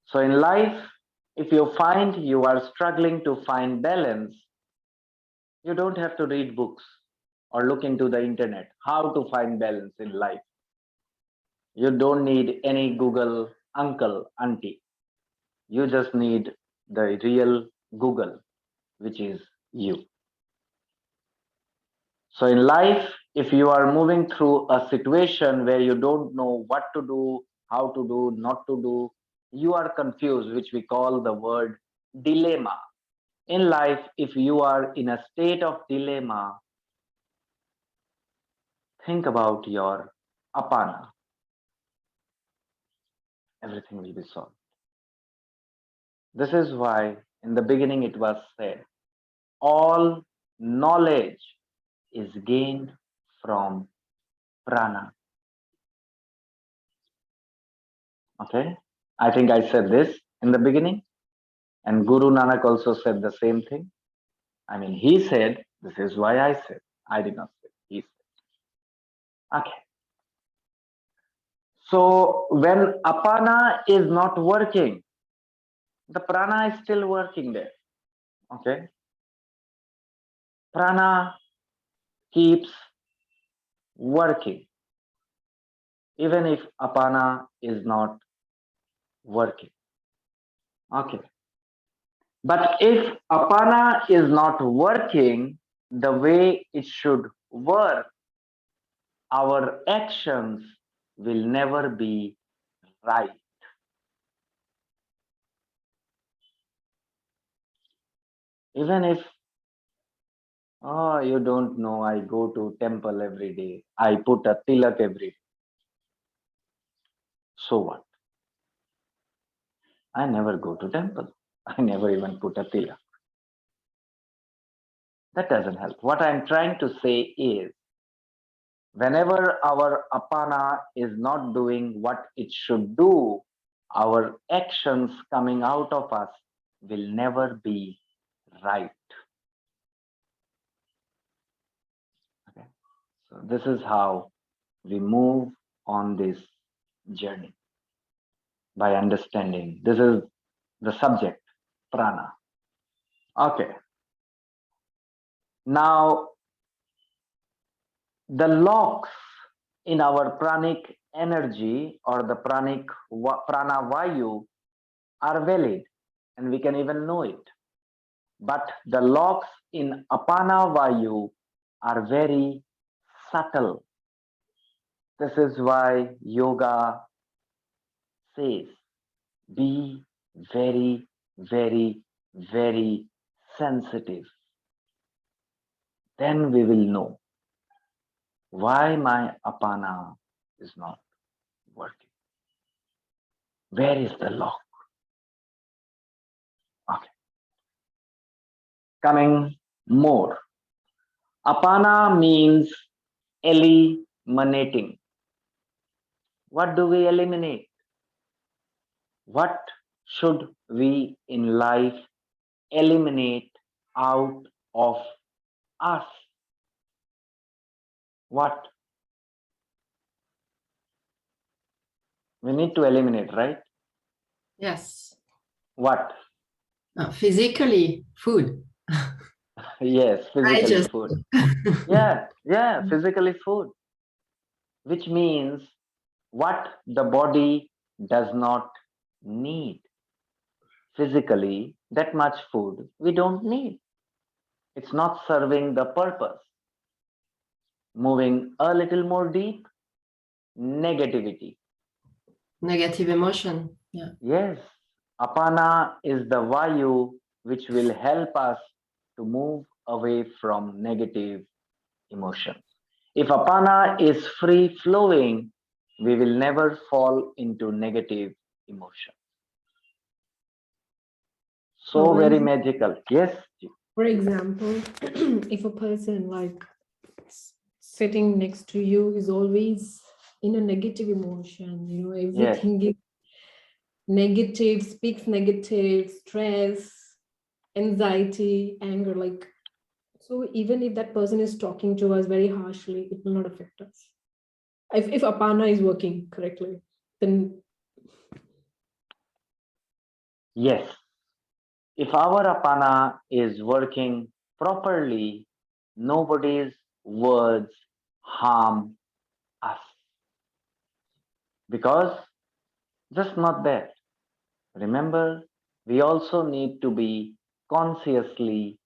So in life, if you find you are struggling to find balance, you don't have to read books or look into the internet how to find balance in life. You don't need any Google uncle, auntie. You just need the real Google, which is you. So in life, if you are moving through a situation where you don't know what to do, how to do, not to do, you are confused, which we call the word dilemma. In life, if you are in a state of dilemma, think about your apana. Everything will be solved. This is why in the beginning it was said, all knowledge is gained from prana. Okay? I think I said this in the beginning, and Guru Nanak also said the same thing. I mean, he said, this is why I said. I did not say. He said. Okay. So when apana is not working, the prana is still working there. Okay. Prana keeps working even if apana is not working. Okay. But if apana is not working the way it should work, our actions will never be right. Even if, oh, you don't know, I go to temple every day, I put a tilak every day. So what? I never go to temple. I never even put a tilak. That doesn't help. What I'm trying to say is, whenever our apana is not doing what it should do, our actions coming out of us will never be right. Okay. So this is how we move on this journey, by understanding. This is the subject, prana. Okay. Now, the locks in our pranic energy or the prana vayu are valid and we can even know it. But the locks in apana vayu are very subtle. This is why yoga says be very, very, very sensitive. Then we will know why my apana is not working. Where is the lock? Okay. Coming more. Apana means eliminating. What do we eliminate? What should we in life eliminate out of us? What? We need to eliminate, right? Yes. What? Physically, food. Yes, physically just- food. Yeah, physically food. Which means what the body does not need. Physically, that much food we don't need. It's not serving the purpose. Moving a little more deep, negativity. Negative emotion. Yeah. Yes, apana is the vayu which will help us to move away from negative emotions. If apana is free flowing, we will never fall into negative emotion. So very magical. Yes. For example, if a person like sitting next to you is always in a negative emotion, everything is negative, speaks negative, stress, anxiety, anger, like, so even if that person is talking to us very harshly, it will not affect us. If apana is working correctly, then Yes. If our apana is working properly, nobody's words harm us. Because just not that. Remember, we also need to be consciously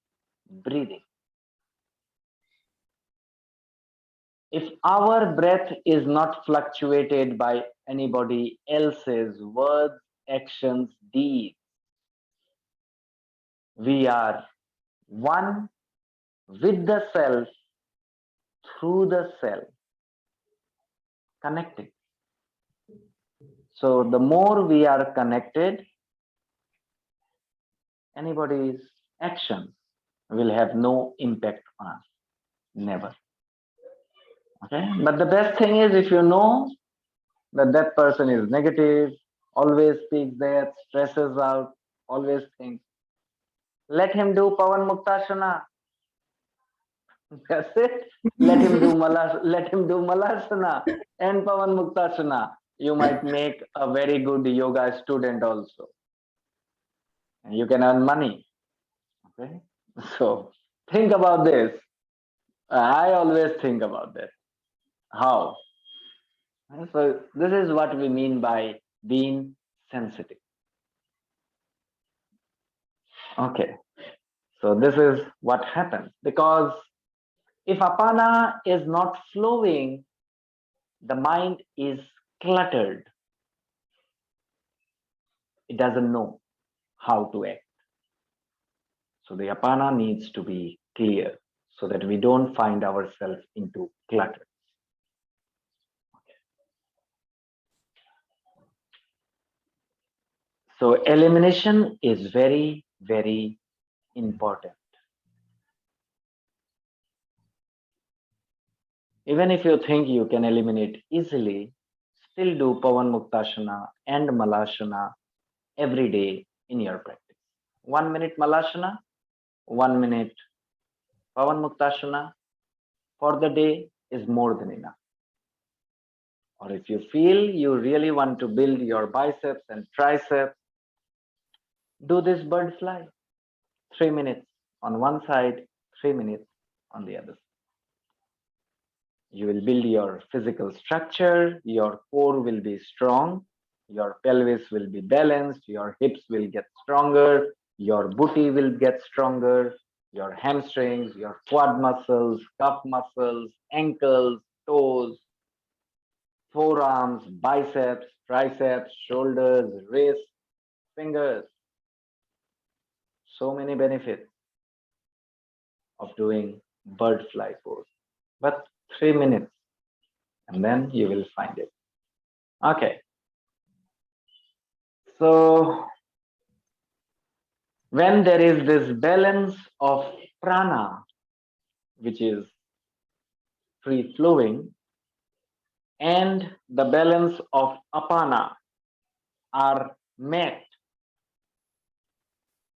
breathing. If our breath is not fluctuated by anybody else's words, actions, deeds, we are one with the self through the self, connected. So the more we are connected, anybody's actions will have no impact on us. Never. Okay. But the best thing is if you know that that person is negative, always speaks that, stresses out, always thinks, let him do Pavan Muktasana. That's it. Let him do Malasana and Pavan Muktasana. You might make a very good yoga student also. And you can earn money. Okay. So think about this. I always think about that. How? So this is what we mean by being sensitive. Okay. So this is what happens because if apana is not flowing, the mind is cluttered. It doesn't know how to act. So the apana needs to be clear so that we don't find ourselves into clutter. So elimination is very, very important. Even if you think you can eliminate easily, still do Pavan Muktasana and Malasana every day in your practice. 1 minute Malasana, 1 minute Pavan Muktasana for the day is more than enough. Or if you feel you really want to build your biceps and triceps, do this bird fly. 3 minutes on one side, 3 minutes on the other side. You will build your physical structure, your core will be strong, your pelvis will be balanced, your hips will get stronger, your booty will get stronger, your hamstrings, your quad muscles, calf muscles, ankles, toes, forearms, biceps, triceps, shoulders, wrists, fingers. So many benefits of doing bird fly pose. But 3 minutes and then you will find it. Okay. So when there is this balance of prana, which is free flowing, and the balance of apana are met,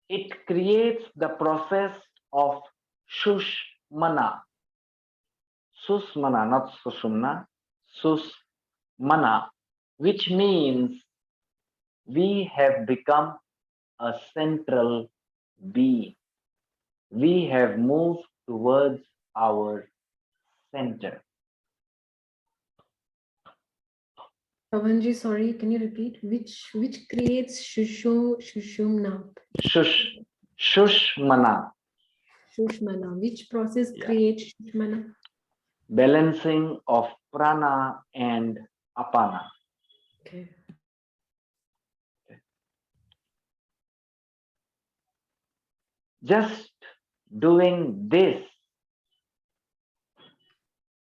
it creates the process of shushmana. Susmana, not sushumna, susmana, which means we have become a central being. We have moved towards our center. Pavanji, sorry, can you repeat? Which creates Shushumna? Shushmana, Shushmana. Which process Yeah. creates Shushmana? balancing of prana and apana. Okay. Just doing this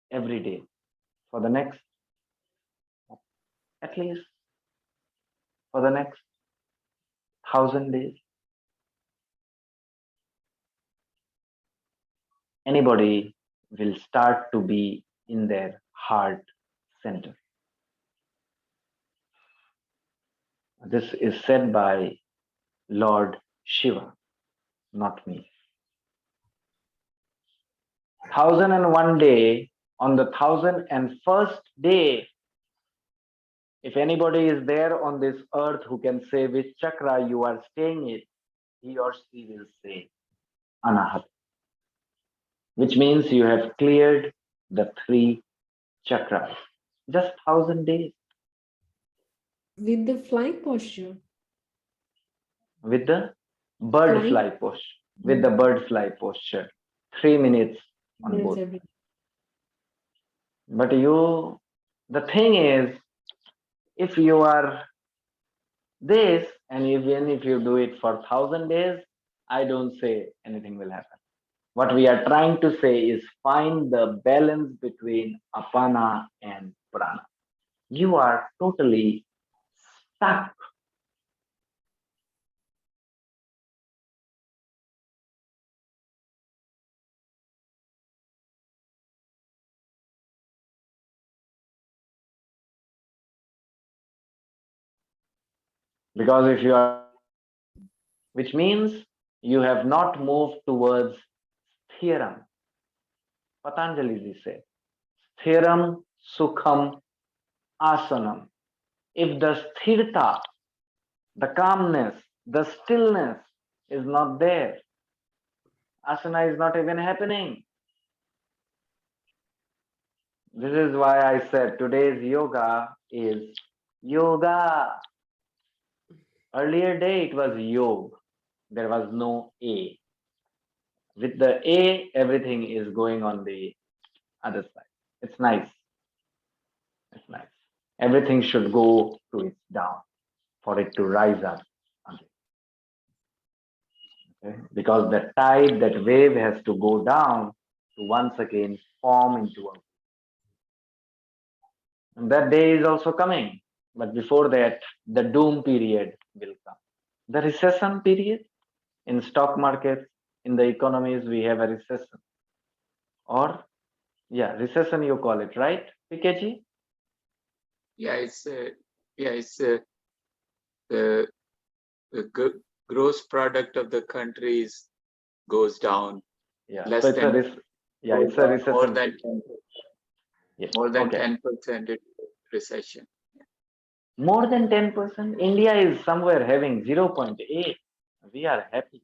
every day for the next, at least for the next 1,000 days. Anybody will start to be in their heart center. This is said by Lord Shiva, not me. 1,001 day, on the 1,001st day, if anybody is there on this earth who can say which chakra you are staying in, he or she will say Anahat, which means you have cleared the 3 chakras. Just 1,000 days With the flying posture. with the bird Flying? fly posture. With the bird fly posture, 3 minutes on Yes, both. every But the thing is, if you are this, and even if you do it for 1,000 days, I don't say anything will happen. What we are trying to say is find the balance between apana and prana. You are totally stuck. Because if you are, which means you have not moved towards sthiram. Patanjali ji said, sthiram sukham asanam. If the sthirta, the calmness, the stillness is not there, asana is not even happening. This is why I said today's yoga is yoga. Earlier day it was yog. There was no A. With the A, everything is going on the other side. It's nice. It's nice. Everything should go to its down for it to rise up again. Okay? Because the tide, that wave has to go down to once again form into a. And that day is also coming. But before that, the doom period will come. The recession period in stock markets, in the economies, we have a recession. Or, yeah, recession you call it, right, PKG? Yeah, it's the gross product of the countries goes down. Yeah, Less so it's than- it's a recession. More than Yeah, more than okay. 10% recession. More than 10%. India is somewhere having 0.8. We are happy.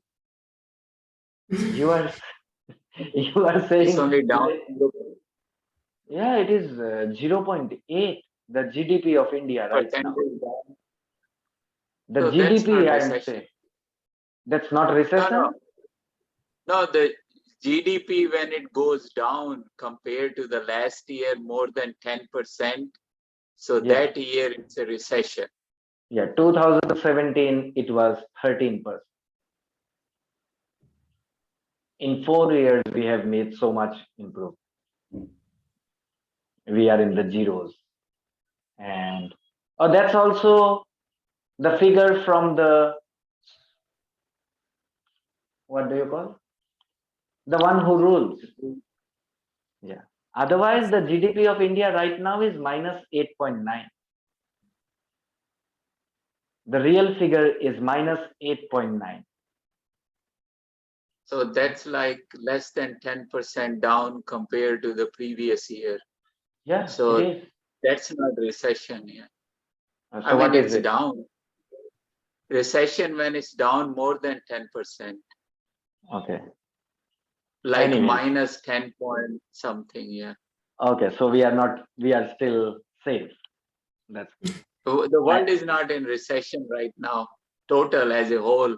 You are You are It's saying, only down. yeah, it is 0.8, the GDP of India right now. Percentage down. The So that's GDP, not I'm recession. saying. That's not No, recession? no, the GDP when it goes down compared to the last year more than 10%, so Yeah. that year it's a recession. Yeah, 2017, it was 13%. In 4 years, we have made so much improvement. We are in the zeros. And that's also the figure from the, what do you call? The one who rules. Yeah. Otherwise, the GDP of India right now is minus 8.9. The real figure is minus 8.9. So that's like less than 10% down compared to the previous year. Yeah, So it is. that's not recession. Yeah. So I mean, what is it's it? down. Recession when it's down more than 10%, Okay. like Anyways. minus 10 point something. Yeah. Okay, so we are still safe. That's So the world is not in recession right now, total as a whole.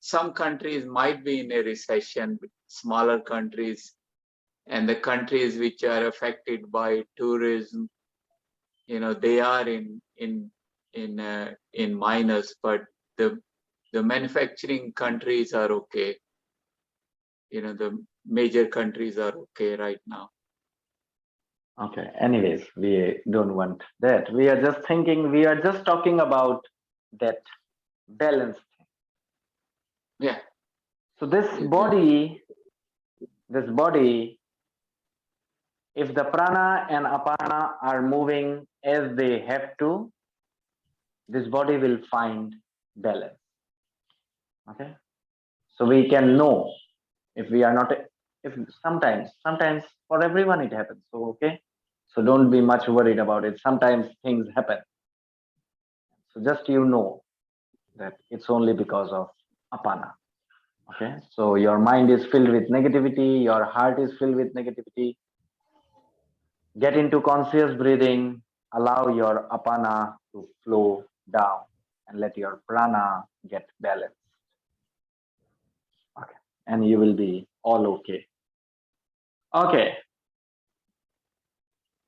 Some countries might be in a recession, smaller countries, and the countries which are affected by tourism, they are in minus, but the manufacturing countries are okay. The major countries are okay right now. okay. Anyways, we don't want that. We are just talking about that balance thing. Yeah. So this body, if the prana and apana are moving as they have to, this body will find balance. Okay. So we can know if we are not, if sometimes for everyone it happens. So, okay. So don't be much worried about it. Sometimes things happen. So just that it's only because of apana. Okay. So your mind is filled with negativity, your heart is filled with negativity. Get into conscious breathing, allow your apana to flow down and let your prana get balanced. Okay. And you will be all okay. Okay.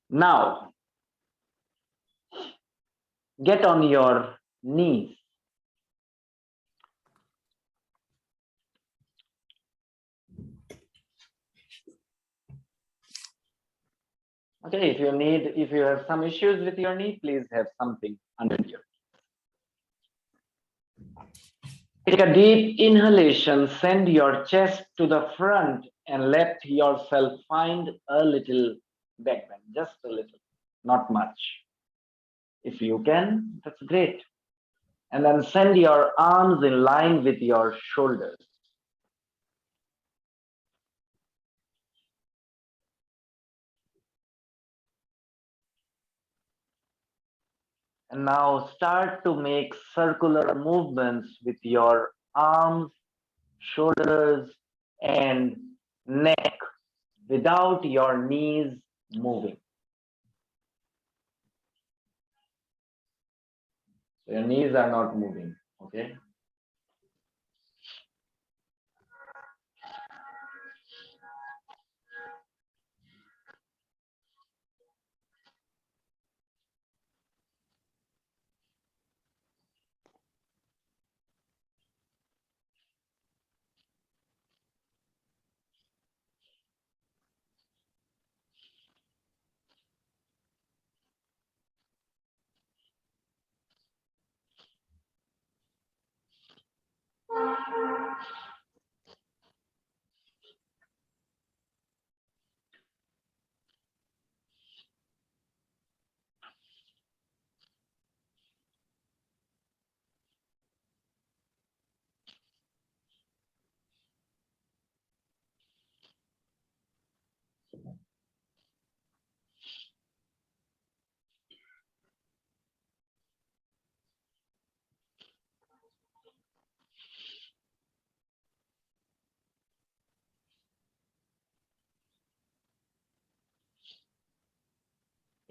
Now, get on your knees. Okay, if you have some issues with your knee, please have something under your. Take a deep inhalation, send your chest to the front and let yourself find a little back bend, just a little, not much. If you can, that's great. And then send your arms in line with your shoulders. And now start to make circular movements with your arms, shoulders, and neck without your knees moving. So your knees are not moving, okay?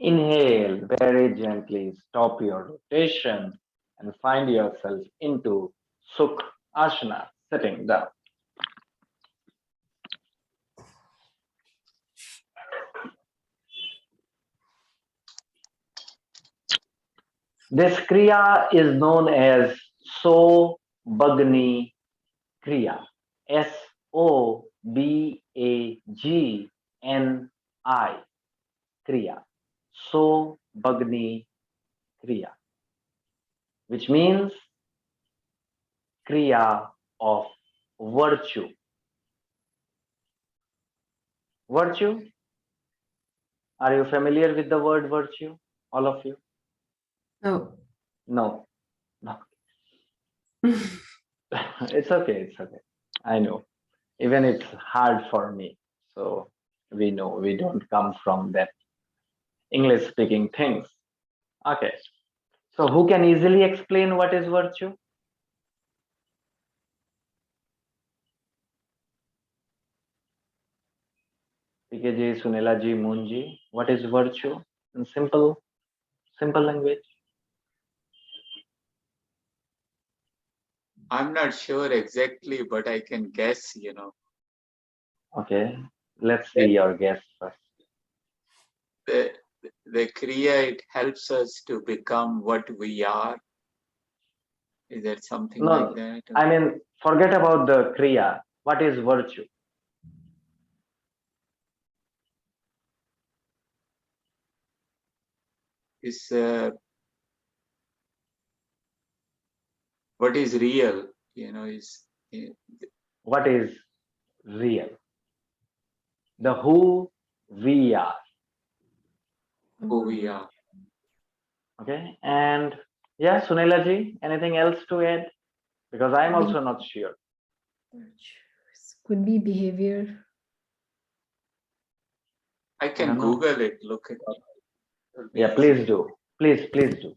Inhale very gently, stop your rotation and find yourself into Sukh Asana, sitting down. This Kriya is known as Sobagni Kriya. Sobagni Kriya. Sobagni Kriya. Which means Kriya of virtue. Virtue? Are you familiar with the word virtue? All of you? No. No. No. It's okay. It's okay. I know. Even it's hard for me. So we know we don't come from that English speaking things. Okay. So who can easily explain what is virtue? PKG, Sunela ji, Moon ji, what is virtue in simple language? I'm not sure exactly, but I can guess, Okay, let's see your guess first. The Kriya, it helps us to become what we are. Is that something No, like that? I mean, forget about the Kriya. What is virtue? Is what is real, is What is real? The who we are. who we are. Okay, and yeah, Sunila ji, anything else to add? Because I'm also not sure. Could be behavior. I can don't know. Google it, look it up. Yeah, please do. Please do.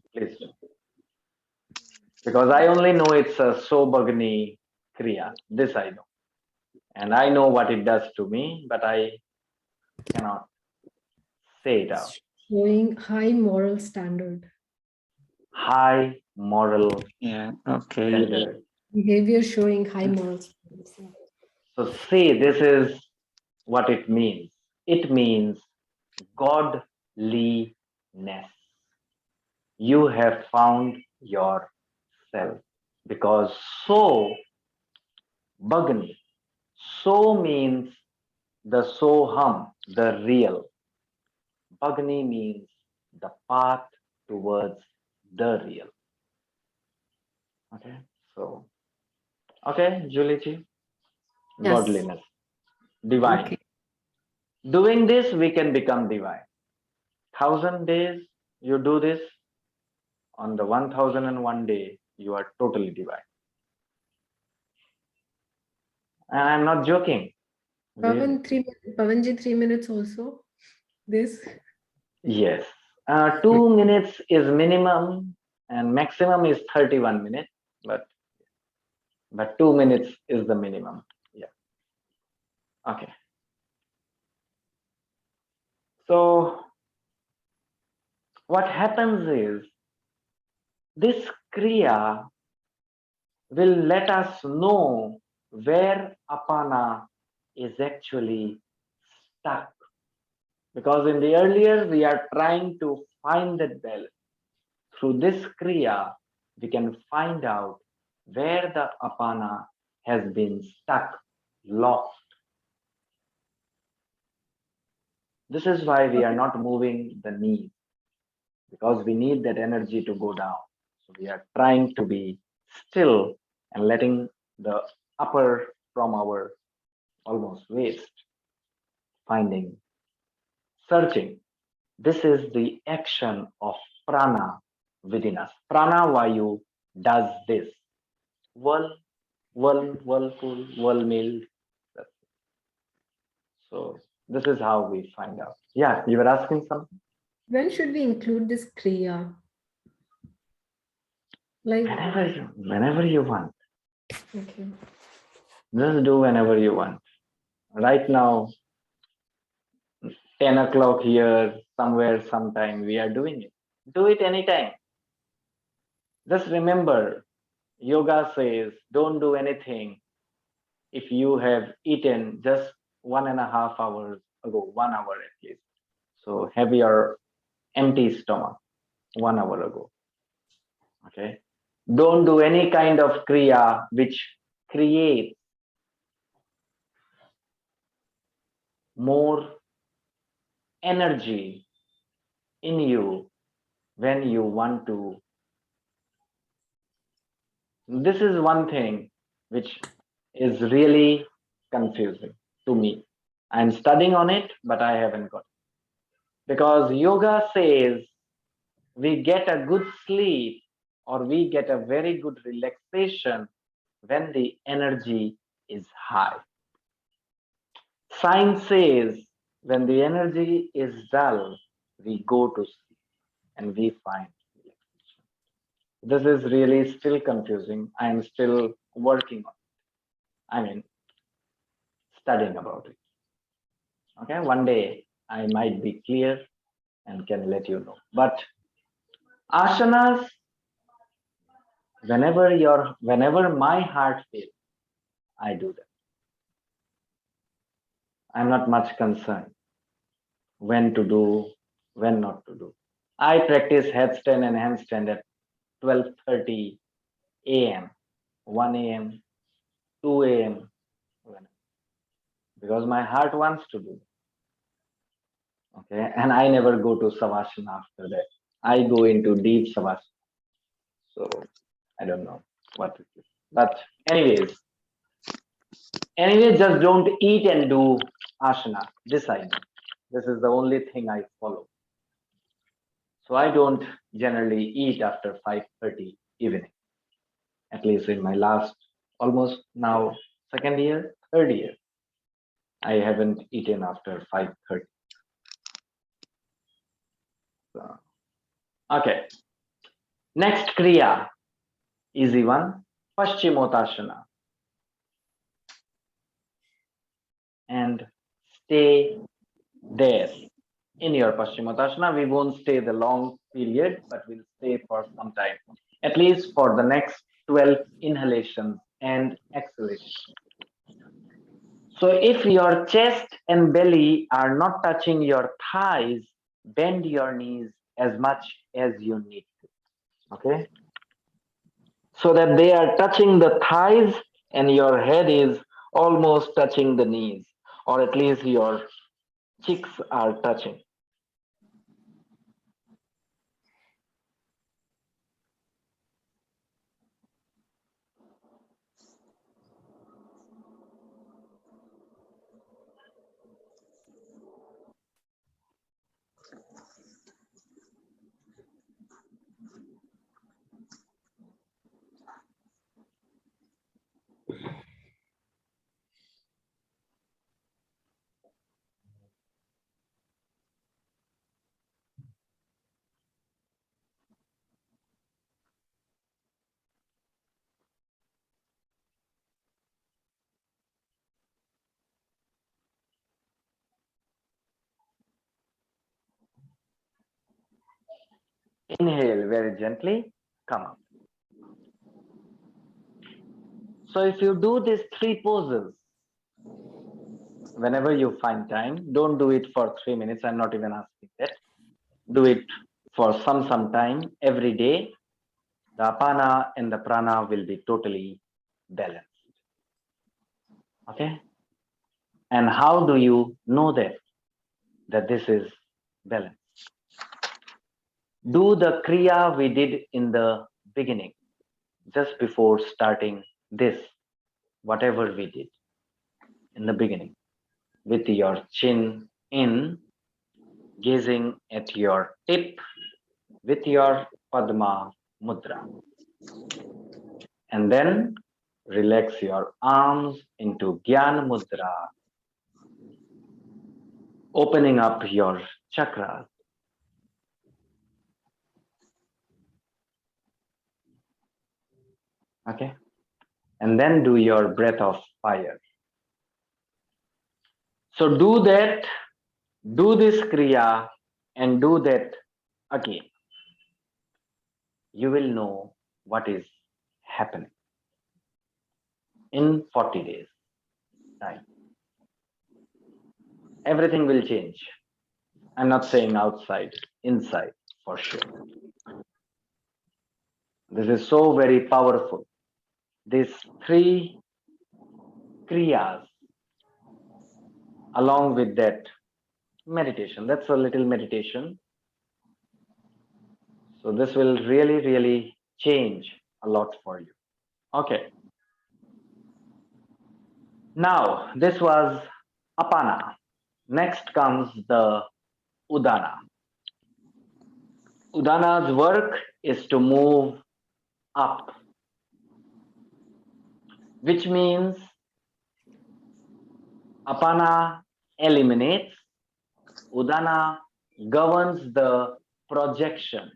Because I only know it's a Sobagni Kriya. This I know. And I know what it does to me, but I cannot say it out. Showing high moral standard. High moral Yeah, okay. standard. Behavior showing high moral standards. Yeah. So see, this is what it means. It means godliness. You have found yourself. Because so, Bagni, so means the soham, the real. Bagni means the path towards the real. Okay, so, okay, Julie ji, Yes. godliness, divine. Okay. Doing this, we can become divine. 1,000 days, you do this, on the 1001 day, you are totally divine. And I'm not joking. Really. Pavanji, 3 minutes also. This. Yes. 2 minutes is minimum and maximum is 31 minutes, but 2 minutes is the minimum. Yeah. Okay. So what happens is this Kriya will let us know where Apana is actually stuck. Because in the earlier, we are trying to find that balance. Through this Kriya, we can find out where the Apana has been stuck, lost. This is why we are not moving the knees, because we need that energy to go down. So we are trying to be still and letting the upper from our almost waist, finding, searching. This is the action of prana within us. Prana Vayu does this. Whirlpool, whirlmill. So this is how we find out. Yeah, you were asking something? When should we include this Kriya? Like, Whenever you want. okay. Just do whenever you want. Right now, 10 o'clock here, somewhere, sometime we are doing it. Do it anytime. Just remember, yoga says don't do anything if you have eaten just 1.5 hours ago, 1 hour at least. So have your empty stomach 1 hour ago. Okay. Don't do any kind of kriya which creates more energy in you when you want to. This is one thing which is really confusing to me. I'm studying on it, but I haven't got it. Because yoga says we get a good sleep or we get a very good relaxation when the energy is high. Science says when the energy is dull, we go to sleep and we find relaxation. This is really still confusing. I am still working on it. I mean, studying about it. Okay, one day I might be clear and can let you know. But asanas, whenever my heart feels, I do that. I'm not much concerned when to do, when not to do. I practice headstand and handstand at 12:30 a.m., 1 a.m., 2 a.m. because my heart wants to do. Okay, and I never go to savasana after that. I go into deep savasana. So I don't know what it is. But anyway, just don't eat and do asana. This I know. This is the only thing I follow. So I don't generally eat after 5:30 evening. At least in my last almost now second year, third year, I haven't eaten after 5:30. So, okay. Next kriya, easy one, Paschimottanasana. And stay there in your Paschimottanasana. We won't stay the long period, but we'll stay for some time, at least for the next 12 inhalations and exhalations. So if your chest and belly are not touching your thighs, bend your knees as much as you need to. Okay? So that they are touching the thighs and your head is almost touching the knees, or at least your cheeks are touching. Inhale very gently, come up. So if you do these three poses, whenever you find time, don't do it for 3 minutes. I'm not even asking that. Do it for some time every day. The apana and the prana will be totally balanced. Okay? And how do you know that this is balanced? Do the kriya we did in the beginning, just before starting this, whatever we did in the beginning, with your chin in, gazing at your tip, with your Padma Mudra. And then relax your arms into Gyan Mudra, opening up your chakras. Okay? And then do your breath of fire. So do that, do this kriya and do that again, you will know what is happening in 40 days time. Everything will change. I'm not saying outside, inside for sure. This is so very powerful. These 3 kriyas, along with that meditation, that's a little meditation. So this will really, really change a lot for you. Okay. Now, this was apana. Next comes the udana. Udana's work is to move up, which means apana eliminates, udana governs the projection.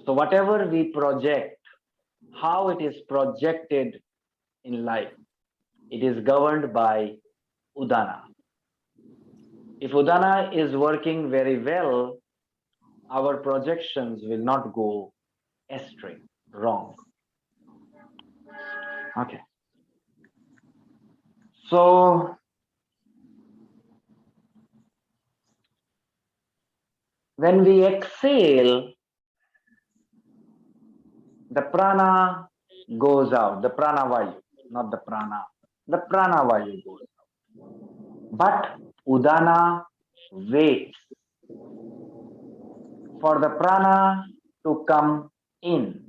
So whatever we project, how it is projected in life, it is governed by udana. If udana is working very well, our projections will not go astray, wrong. Okay. So when we exhale, the prana goes out, the prana vayu, not the prana. The prana vayu goes out. But udana waits for the prana to come in.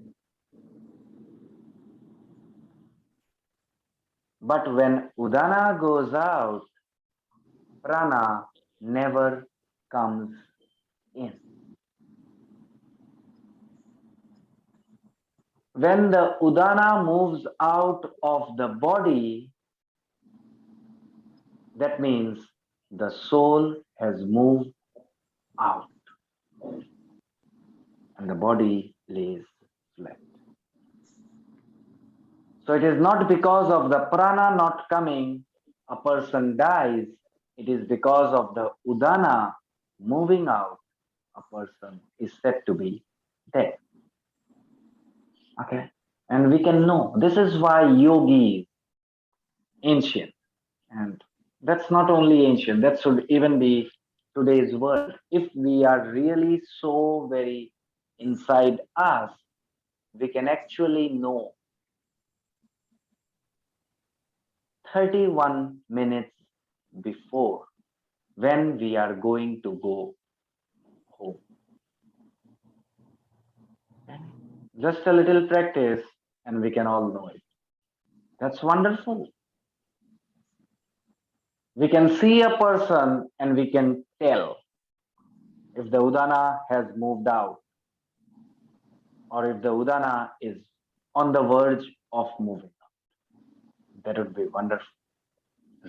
But when udana goes out, prana never comes in. When the udana moves out of the body, that means the soul has moved out and the body lays flat. So it is not because of the prana not coming, a person dies. It is because of the udana moving out, a person is said to be dead. Okay. And we can know this is why yogis, ancient, and that's not only ancient, that should even be today's world. If we are really so very inside us, we can actually know 31 minutes before when we are going to go home. Just a little practice and we can all know it. That's wonderful. We can see a person and we can tell if the udana has moved out or if the udana is on the verge of moving out. That would be wonderful.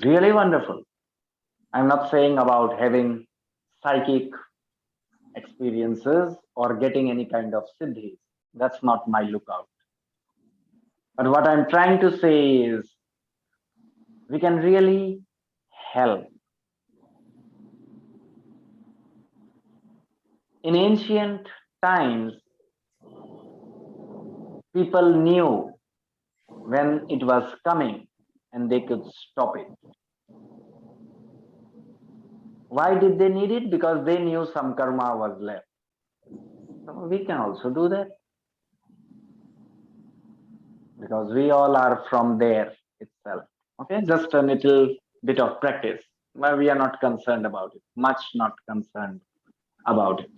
Really wonderful. I'm not saying about having psychic experiences or getting any kind of siddhis. That's not my lookout. But what I'm trying to say is we can really help. In ancient times, people knew when it was coming and they could stop it. Why did they need it? Because they knew some karma was left. So we can also do that. Because we all are from there itself. Okay, just a little bit of practice. But we are not concerned about it. Much not concerned about it.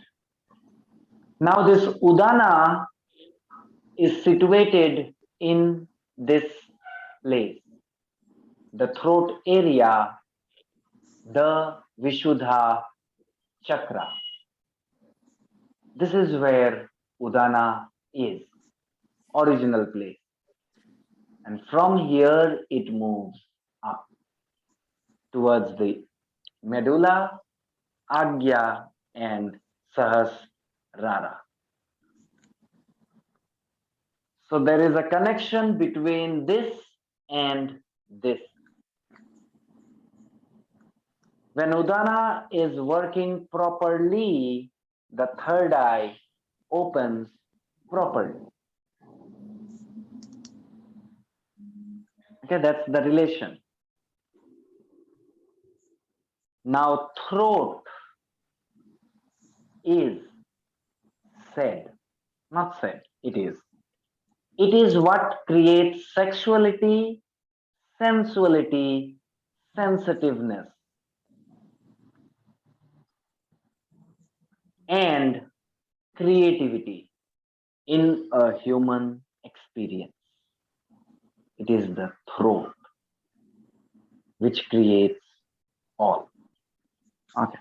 Now this udana is situated in this place. The throat area, the Vishuddha chakra. This is where udana is, original place. And from here it moves up towards the medulla, agya, and sahasrara. So there is a connection between this and this. When Udana is working properly, the third eye opens properly. Okay, that's the relation. Now, throat is said, not said, it is. It is what creates sexuality, sensuality, sensitiveness, and creativity in a human experience. It is the throat which creates all. Okay.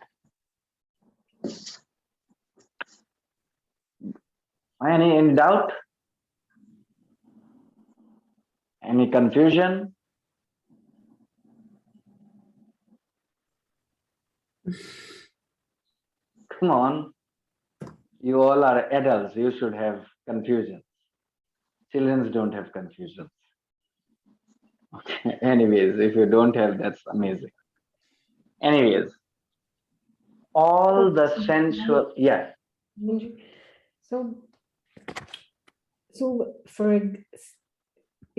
Any doubt? Any confusion? Come on. You all are adults. You should have confusion. Children don't have confusion. Okay. Anyways, if you don't have, that's amazing. Anyways, all the sensual, yeah. So, for it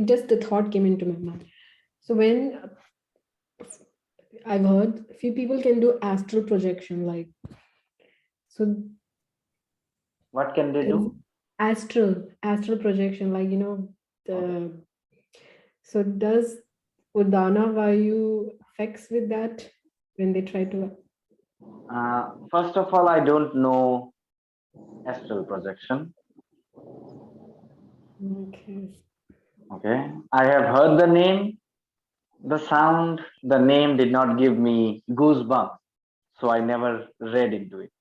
just the thought came into my mind. So when I've heard a few people can do astral projection, like so. What can they do? Astral projection, like the. So does Udana Vayu affects with that when they try to? First of all, I don't know astral projection. Okay. Okay. I have heard the name, the sound, the name did not give me goosebumps. So I never read into it.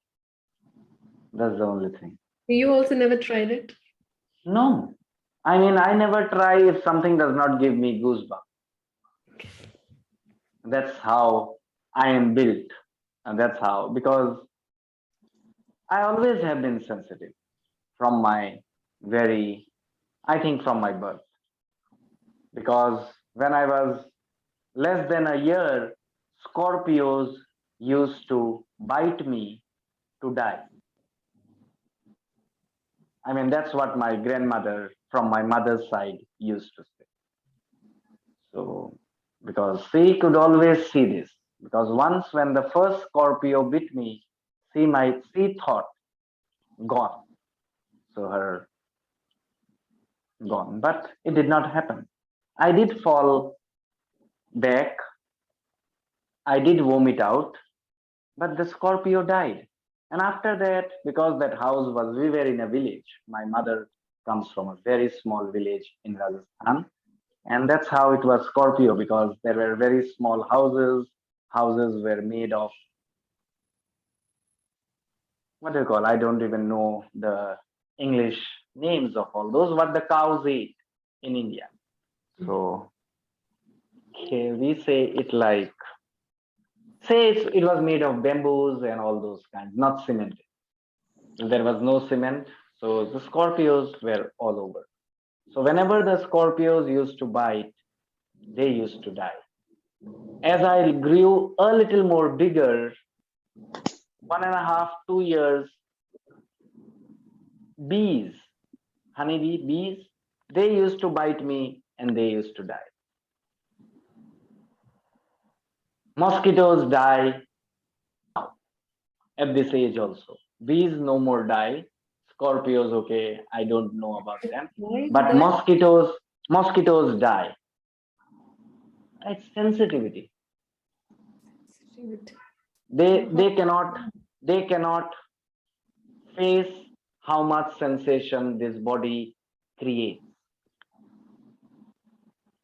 That's the only thing. You also never tried it? No. I mean, I never try if something does not give me goosebumps. That's how I am built. And that's how, because I always have been sensitive from my I think from my birth. Because when I was less than a year, Scorpios used to bite me to die. I mean, that's what my grandmother from my mother's side used to say. So, because she could always see this. Because once when the first Scorpio bit me, she thought, gone. So her gone. But it did not happen. I did fall back. I did vomit out, but the Scorpio died. And after that, because that house was, we were in a village. My mother comes from a very small village in Rajasthan. And that's how it was Scorpio, because there were very small houses. Houses were made of, what do you call? I don't even know the English names of all those, what the cows eat in India. So, okay, we say it like, say it was made of bamboos and all those kinds, not cemented. There was no cement, so the Scorpios were all over. So whenever the Scorpios used to bite, they used to die. As I grew a little more bigger, 1.5, 2 years, bees, honeybee, bees, they used to bite me and they used to die. Mosquitoes die at this age also. Bees no more die. Scorpios, okay, I don't know about them. But mosquitoes die. It's sensitivity. They cannot face how much sensation this body creates.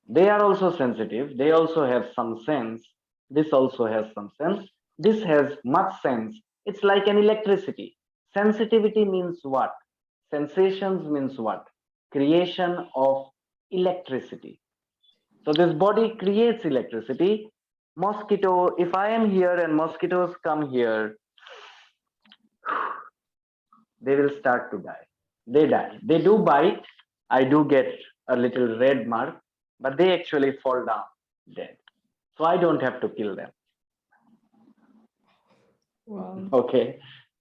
They are also sensitive. They also have some sense. This also has some sense. This has much sense. It's like an electricity. Sensitivity means what? Sensations means what? Creation of electricity. So this body creates electricity. Mosquito, if I am here and mosquitoes come here, they will start to die. They die. They do bite. I do get a little red mark, but they actually fall down dead. So I don't have to kill them. Wow. Okay.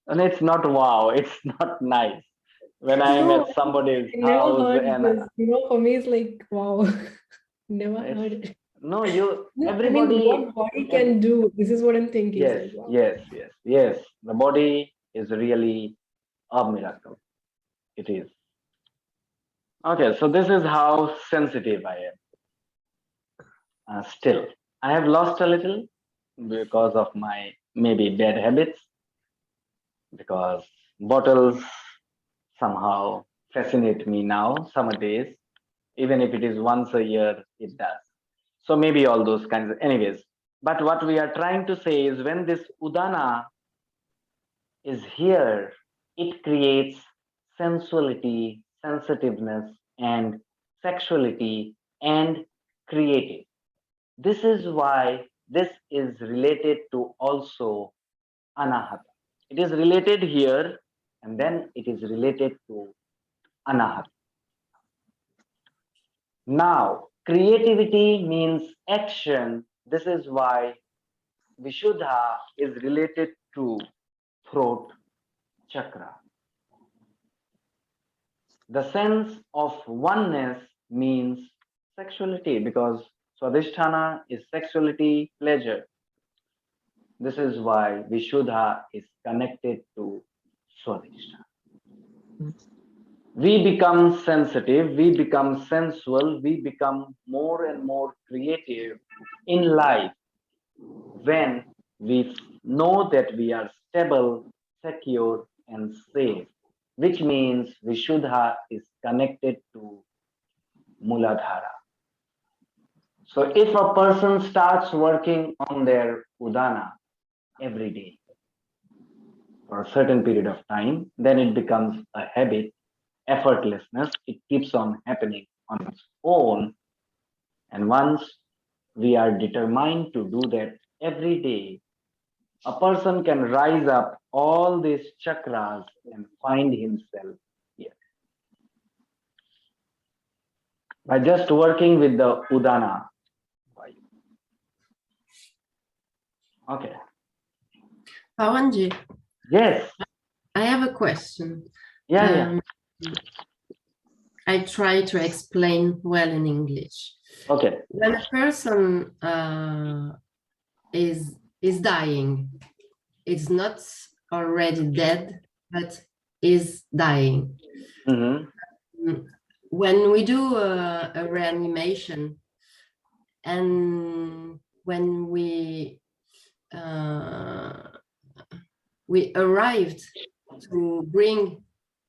And it's not wow, it's not nice. When I am No, at somebody's I never house heard and this. For me, it's like, wow. Never heard it's it. no, you I mean, everybody what body ev- can do? This is what I'm thinking. It's yes, like, wow. yes. The body is really a miracle. It is. Okay, so this is how sensitive I am. Still, I have lost a little because of my maybe bad habits, because bottles somehow fascinate me now, summer days, even if it is once a year, it does. So maybe all those kinds of, anyways. But what we are trying to say is when this udana is here, it creates sensuality, sensitiveness, and sexuality and creative. This is why this is related to also anahata. It is related here and then it is related to anahata. Now, creativity means action. This is why Vishuddha is related to throat chakra. The sense of oneness means sexuality because Swadhisthana is sexuality, pleasure. This is why Vishuddha is connected to Swadhisthana. We become sensitive, we become sensual, we become more and more creative in life when we know that we are stable, secure, and safe, which means Vishuddha is connected to Muladhara. So if a person starts working on their Udana every day for a certain period of time, then it becomes a habit, effortlessness, it keeps on happening on its own. And once we are determined to do that every day, a person can rise up all these chakras and find himself here by just working with the Udana. Okay. Pawanji, Yes. I have a question. Yeah. I try to explain well in English. Okay. When a person is dying, it's not already dead, but is dying. Mm-hmm. When we do a reanimation, and when we arrived to bring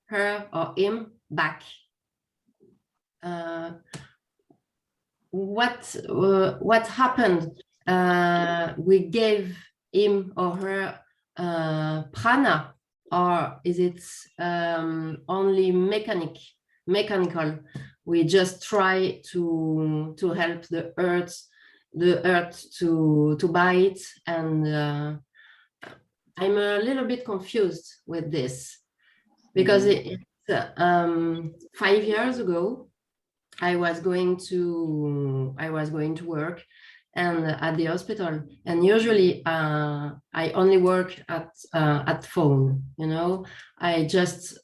her or him back, what happened? We gave him or her prana, or is it only mechanical? We just try to help the earth to bite, and I'm a little bit confused with this because it's 5 years ago. I was going to work and at the hospital, and usually I only work at phone. I just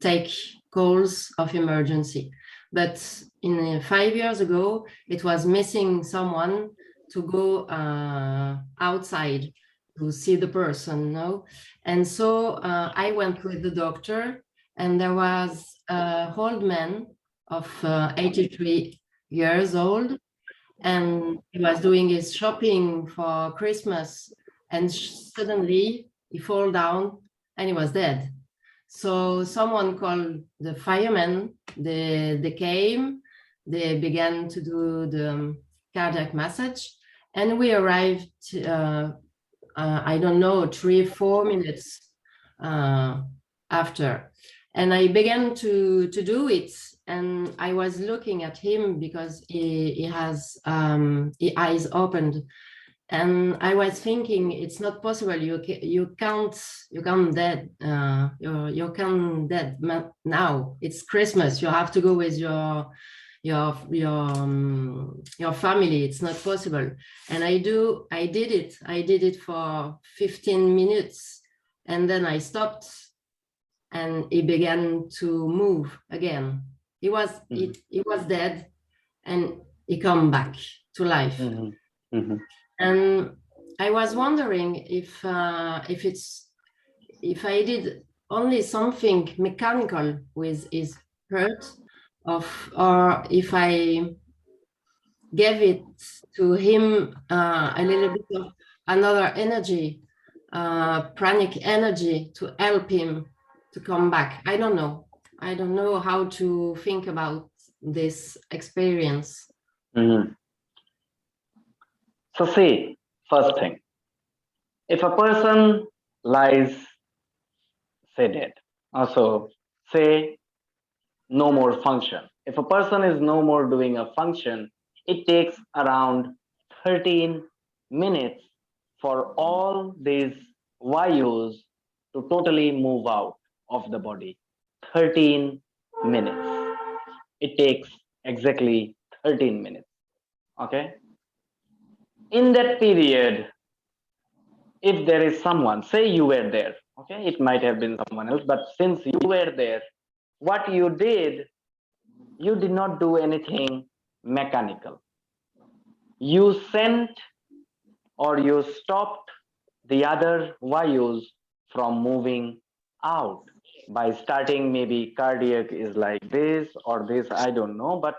take calls of emergency. But 5 years ago, it was missing someone to go outside to see the person. And so I went with the doctor, and there was an old man of 83 years old, and he was doing his shopping for Christmas, and suddenly he fell down and he was dead. So someone called the firemen. They came, they began to do the cardiac massage, and we arrived I don't know, 3-4 minutes after. And I began to do it, and I was looking at him because he has eyes opened, and I was thinking it's not possible. You can't dead. You can't dead now. It's Christmas. You have to go with your family. It's not possible. And I did it for 15 minutes, and then I stopped, and he began to move again. He was dead, and he come back to life. And I was wondering if I did only something mechanical with his hurt, or if I gave it to him a little bit of another energy, pranic energy, to help him to come back. I don't know. I don't know how to think about this experience. So see, first thing, if a person lies, say dead, also say no more function. If a person is no more doing a function, it takes around 13 minutes for all these vayus to totally move out of the body. 13 minutes. It takes exactly 13 minutes. Okay? In that period, if there is someone, say you were there, okay, it might have been someone else, but since you were there, what you did not do anything mechanical. You sent or you stopped the other vayus from moving out by starting, maybe cardiac is like this or this, I don't know, but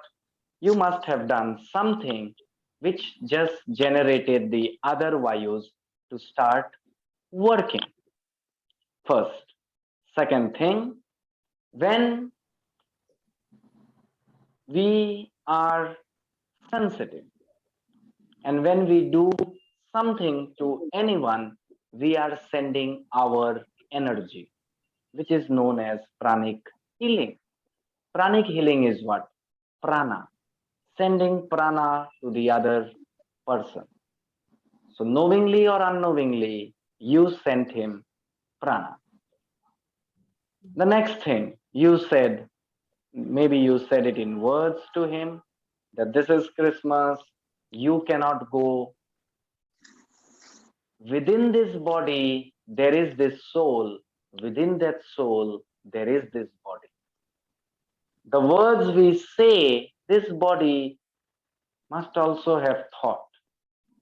you must have done something which just generated the other vayus to start working. First. Second thing, when we are sensitive and when we do something to anyone, we are sending our energy, which is known as pranic healing. Pranic healing is what? Prana, sending prana to the other person. So knowingly or unknowingly, you sent him prana. The next thing you said, maybe you said it in words to him, that this is Christmas, you cannot go. Within this body, there is this soul. Within that soul, there is this body. The words we say, this body must also have thought,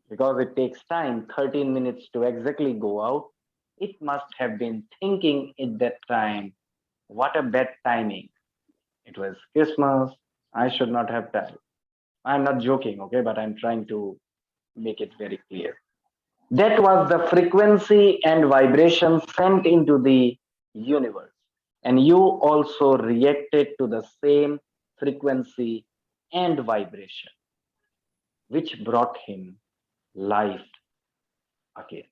because it takes time, 13 minutes to exactly go out. It must have been thinking at that time, what a bad timing. It was Christmas, I should not have died. I'm not joking, okay, but I'm trying to make it very clear. That was the frequency and vibration sent into the universe. And you also reacted to the same frequency and vibration, which brought him life again.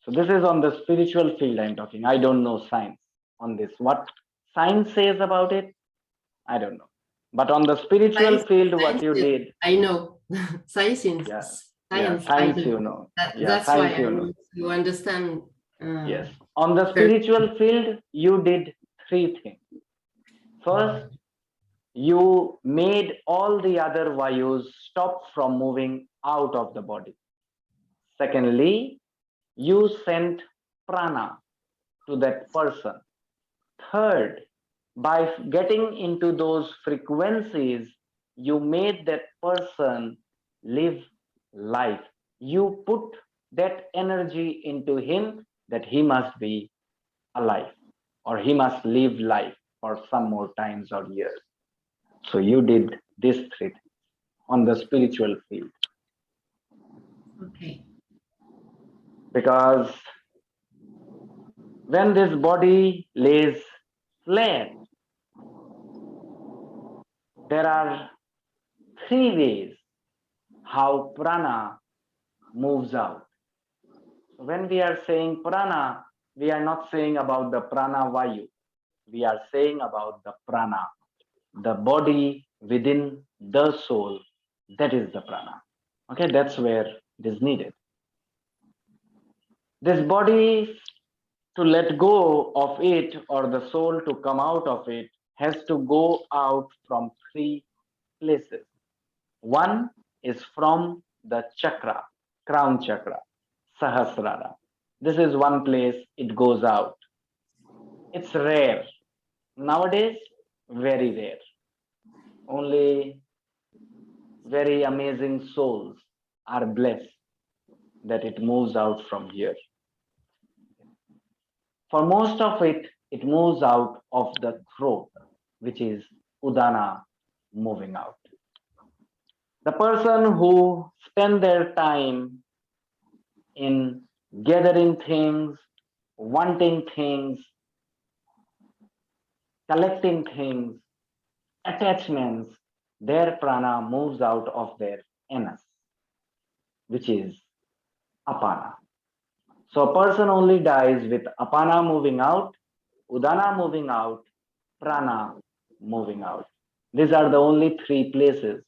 So this is on the spiritual field I'm talking. I don't know science on this. What science says about it, I don't know. But on the spiritual field, what you did, I know. Science. Science, you know. That's science, why you know. You understand. Yes. On the spiritual field, you did three things. First, you made all the other vayus stop from moving out of the body. Secondly, you sent prana to that person. Third, by getting into those frequencies, you made that person live life. You put that energy into him that he must be alive or he must live life for some more times or years. So you did this three things on the spiritual field. Okay. Because when this body lays flat, there are three ways how prana moves out. When we are saying prana, we are not saying about the prana vayu. We are saying about the prana, the body within the soul. That is the prana. Okay, that's where it is needed. This body, to let go of it or the soul to come out of it, has to go out from three places. One is from the chakra, crown chakra, Sahasrara. This is one place it goes out. It's rare. Nowadays, very rare. Only very amazing souls are blessed that it moves out from here. For most of it, it moves out of the throat, which is Udana moving out. The person who spend their time in gathering things, wanting things, collecting things, attachments, their prana moves out of their anus, which is apana. So a person only dies with apana moving out, udana moving out, prana moving out. These are the only three places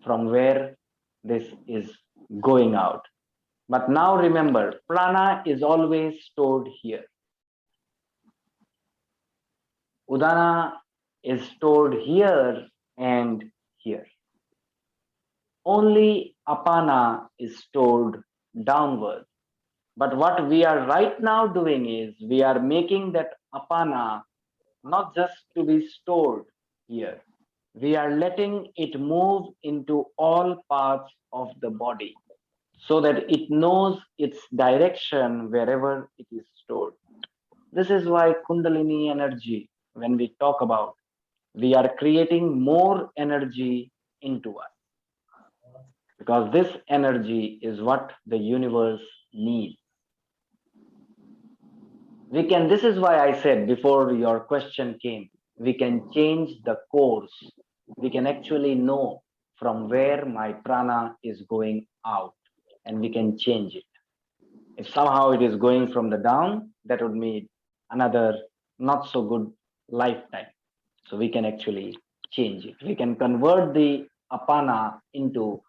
from where this is going out. But now remember, prana is always stored here. Udana is stored here and here. Only apana is stored downward. But what we are right now doing is we are making that apana not just to be stored here. We are letting it move into all parts of the body so that it knows its direction wherever it is stored. This is why Kundalini energy, when we talk about, we are creating more energy into us. Because this energy is what the universe needs. This is why I said before your question came, we can change the course. We can actually know from where my prana is going out and we can change it. If somehow it is going from the down, that would mean another not so good lifetime. So we can actually change it. We can convert the apana into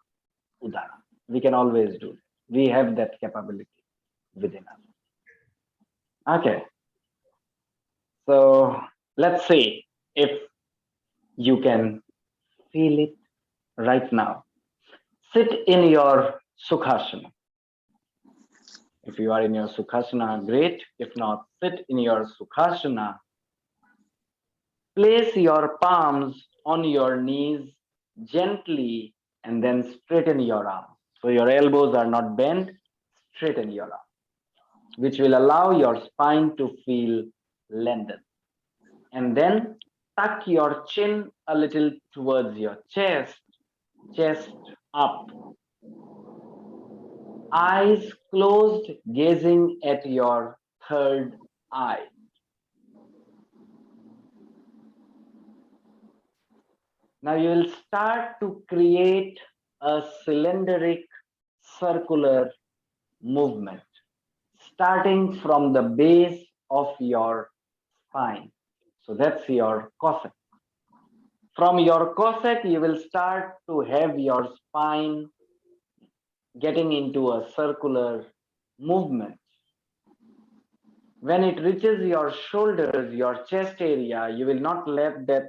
udana. We can always do it. We have that capability within us. Okay. So let's see if you can feel it right now. Sit in your Sukhasana. If you are in your Sukhasana, great. If not, sit in your Sukhasana. Place your palms on your knees gently and then straighten your arms. So your elbows are not bent, straighten your arms, which will allow your spine to feel lengthened. And then tuck your chin a little towards your chest, chest up. Eyes closed, gazing at your third eye. Now you will start to create a cylindric circular movement, starting from the base of your spine. So that's your cossack. From your cossack, you will start to have your spine getting into a circular movement. When it reaches your shoulders, your chest area, you will not let that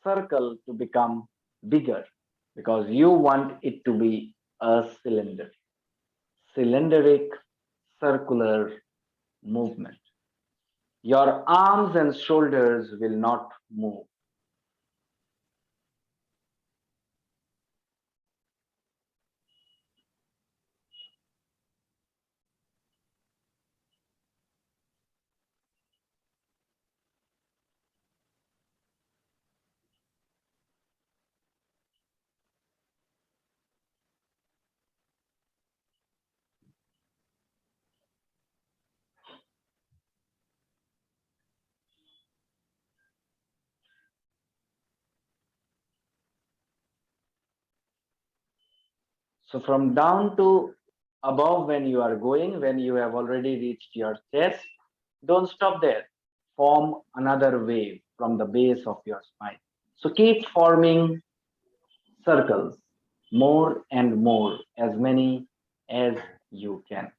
circle to become bigger because you want it to be a cylinder. Cylindric circular movement. Your arms and shoulders will not move. So from down to above when you are going, when you have already reached your chest, don't stop there. Form another wave from the base of your spine. So keep forming circles, more and more, as many as you can.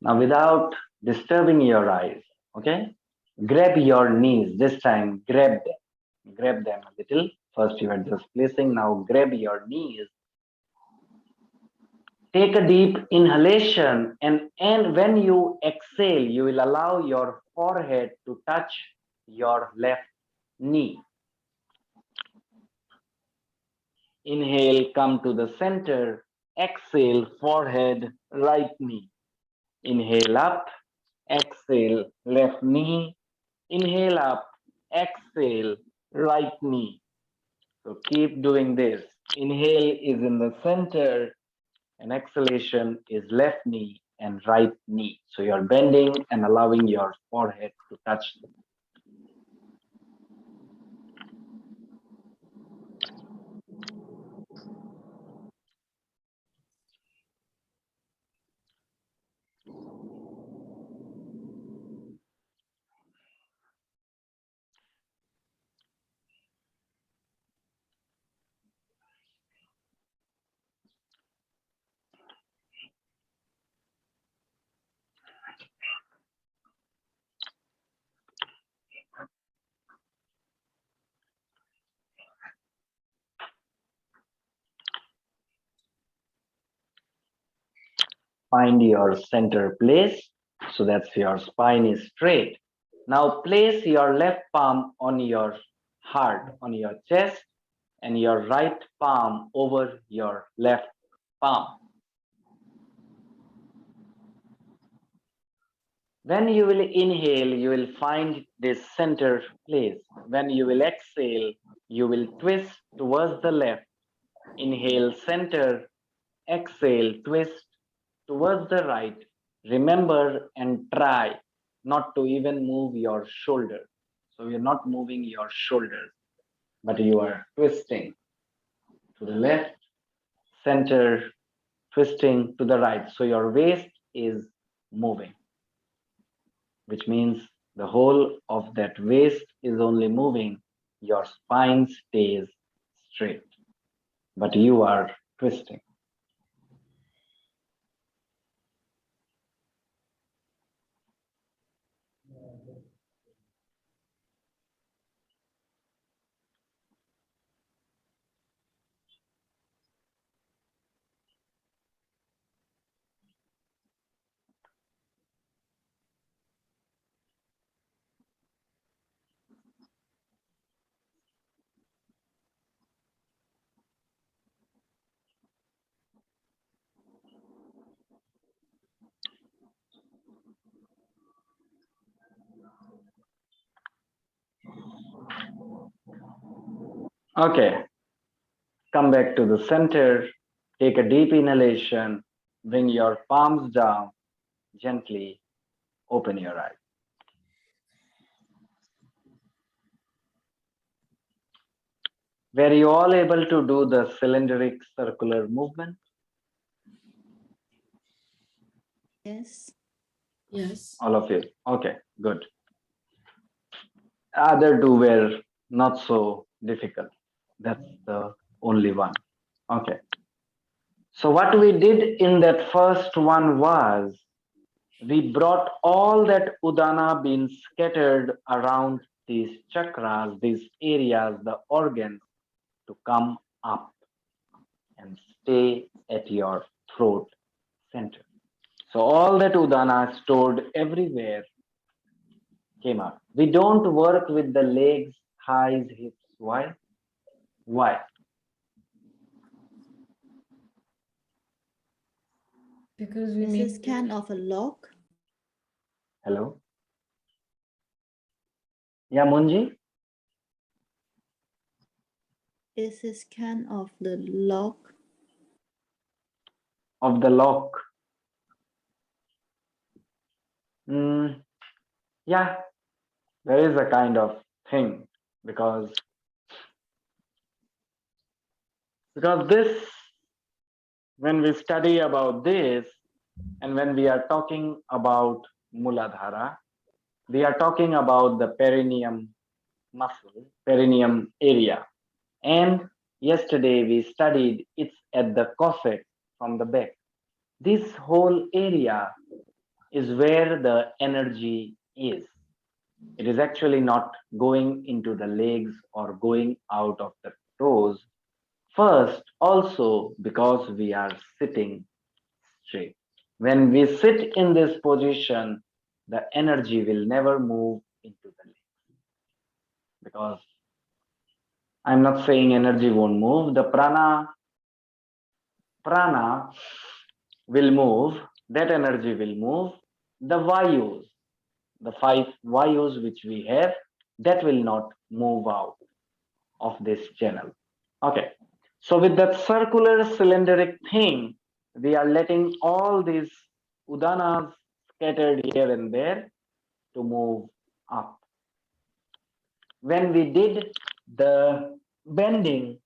Now, without disturbing your eyes, okay, grab your knees. This time, grab them a little. First, you are just placing. Now, grab your knees. Take a deep inhalation, and when you exhale, you will allow your forehead to touch your left knee. Inhale, come to the center. Exhale, forehead, right knee. Inhale up, exhale, left knee. Inhale up, exhale, right knee. So keep doing this. Inhale is in the center, and exhalation is left knee and right knee. So you're bending and allowing your forehead to touch them. Find your center place so that your spine is straight. Now place your left palm on your heart, on your chest, and your right palm over your left palm. When you will inhale, you will find this center place. When you will exhale, you will twist towards the left. Inhale, center. Exhale, twist towards the right. Remember and try not to even move your shoulder. So you're not moving your shoulders, but you are twisting to the left, center, twisting to the right. So your waist is moving, which means the whole of that waist is only moving. Your spine stays straight, but you are twisting. Okay, come back to the center. Take a deep inhalation. Bring your palms down. Gently open your eyes. Were you all able to do the cylindric circular movement? Yes. Yes. All of you. Okay, good. Other two were not so difficult. That's the only one. Okay. So what we did in that first one was we brought all that udana being scattered around these chakras, these areas, the organs to come up and stay at your throat center. So all that udana stored everywhere came up. We don't work with the legs, thighs, hips. Why? Why? Because we This make is kind of a lock. Hello? Yeah, Munji? This is kind of the lock. Of the lock. Yeah, there is a kind of thing because this, when we study about this and when we are talking about Muladhara, we are talking about the perineum muscle, perineum area. And yesterday we studied it's at the cossack from the back. This whole area is where the energy is. It is actually not going into the legs or going out of the toes. First, also because we are sitting straight. When we sit in this position, the energy will never move into the legs. Because I'm not saying energy won't move, the prana will move, that energy will move. The vayus, the 5 vayus which we have, that will not move out of this channel. Okay, so with that circular cylindric thing, we are letting all these udanas scattered here and there to move up. When we did the bending,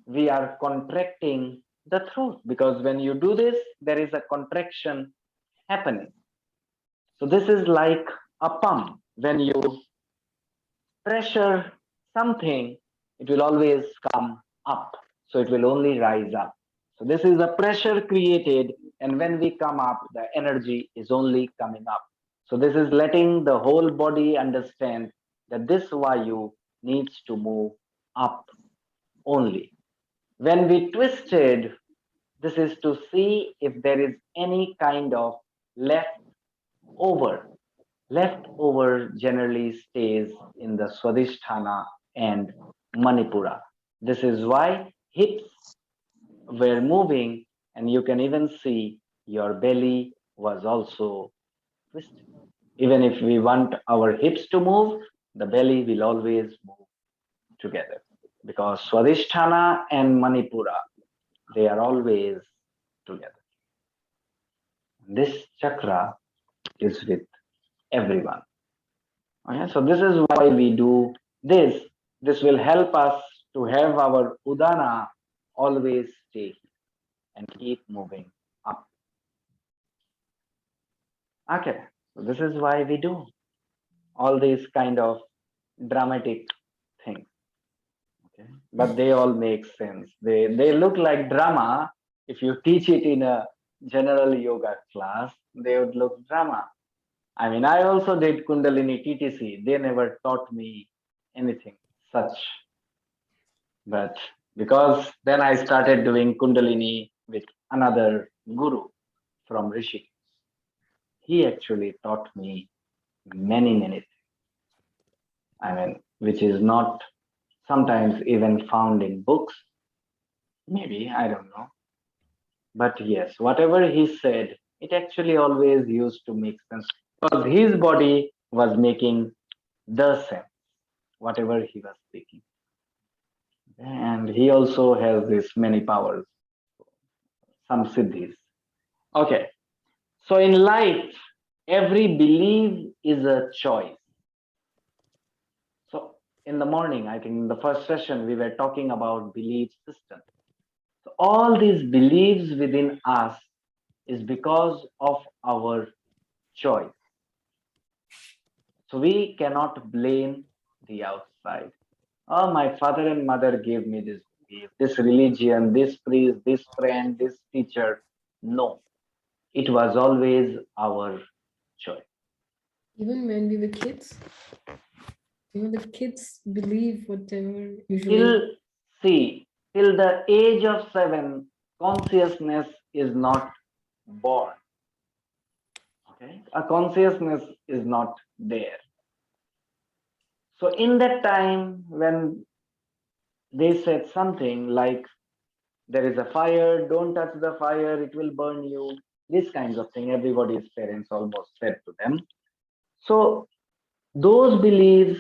we are contracting the throat, because when you do this, there is a contraction happening. So this is like a pump. When you pressure something, it will always come up. So it will only rise up. So this is a pressure created, and when we come up, the energy is only coming up. So this is letting the whole body understand that this Vayu needs to move up only. When we twisted, this is to see if there is any kind of left over. Leftover generally stays in the Swadhisthana and Manipura. This is why hips were moving, and you can even see your belly was also twisted. Even if we want our hips to move, the belly will always move together, because Swadhisthana and Manipura, they are always together. This chakra is with everyone. Okay, so this is why we do this. This will help us to have our udana always stay and keep moving up. Okay, so this is why we do all these kind of dramatic things. Okay, but they all make sense. They look like drama. If you teach it in a general yoga class, they would look drama. I mean, I also did Kundalini TTC. They never taught me anything such. But because then I started doing Kundalini with another guru from Rishi. He actually taught me many things. I mean, which is not sometimes even found in books. Maybe, I don't know. But yes, whatever he said, it actually always used to make sense, because his body was making the sense, whatever he was speaking. And he also has this many powers, some siddhis. Okay, so in life, every belief is a choice. So in the morning, I think in the first session, we were talking about belief system. So all these beliefs within us is because of our choice. So we cannot blame the outside. Oh, my father and mother gave me this belief, this religion, this priest, this friend, this teacher. No, it was always our choice. Even when we were kids, the kids believe whatever usually. Till the age of 7, consciousness is not born. Okay, a consciousness is not there. So in that time, when they said something like, there is a fire, don't touch the fire, it will burn you, this kinds of thing, everybody's parents almost said to them. So those beliefs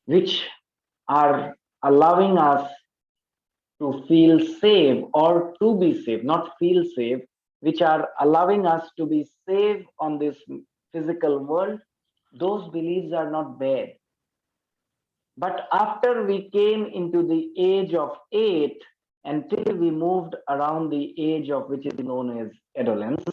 which are allowing us to feel safe or to be safe, not feel safe, which are allowing us to be safe on this physical world, those beliefs are not bad. But after we came into the age of 8, until we moved around the age of, which is known as adolescence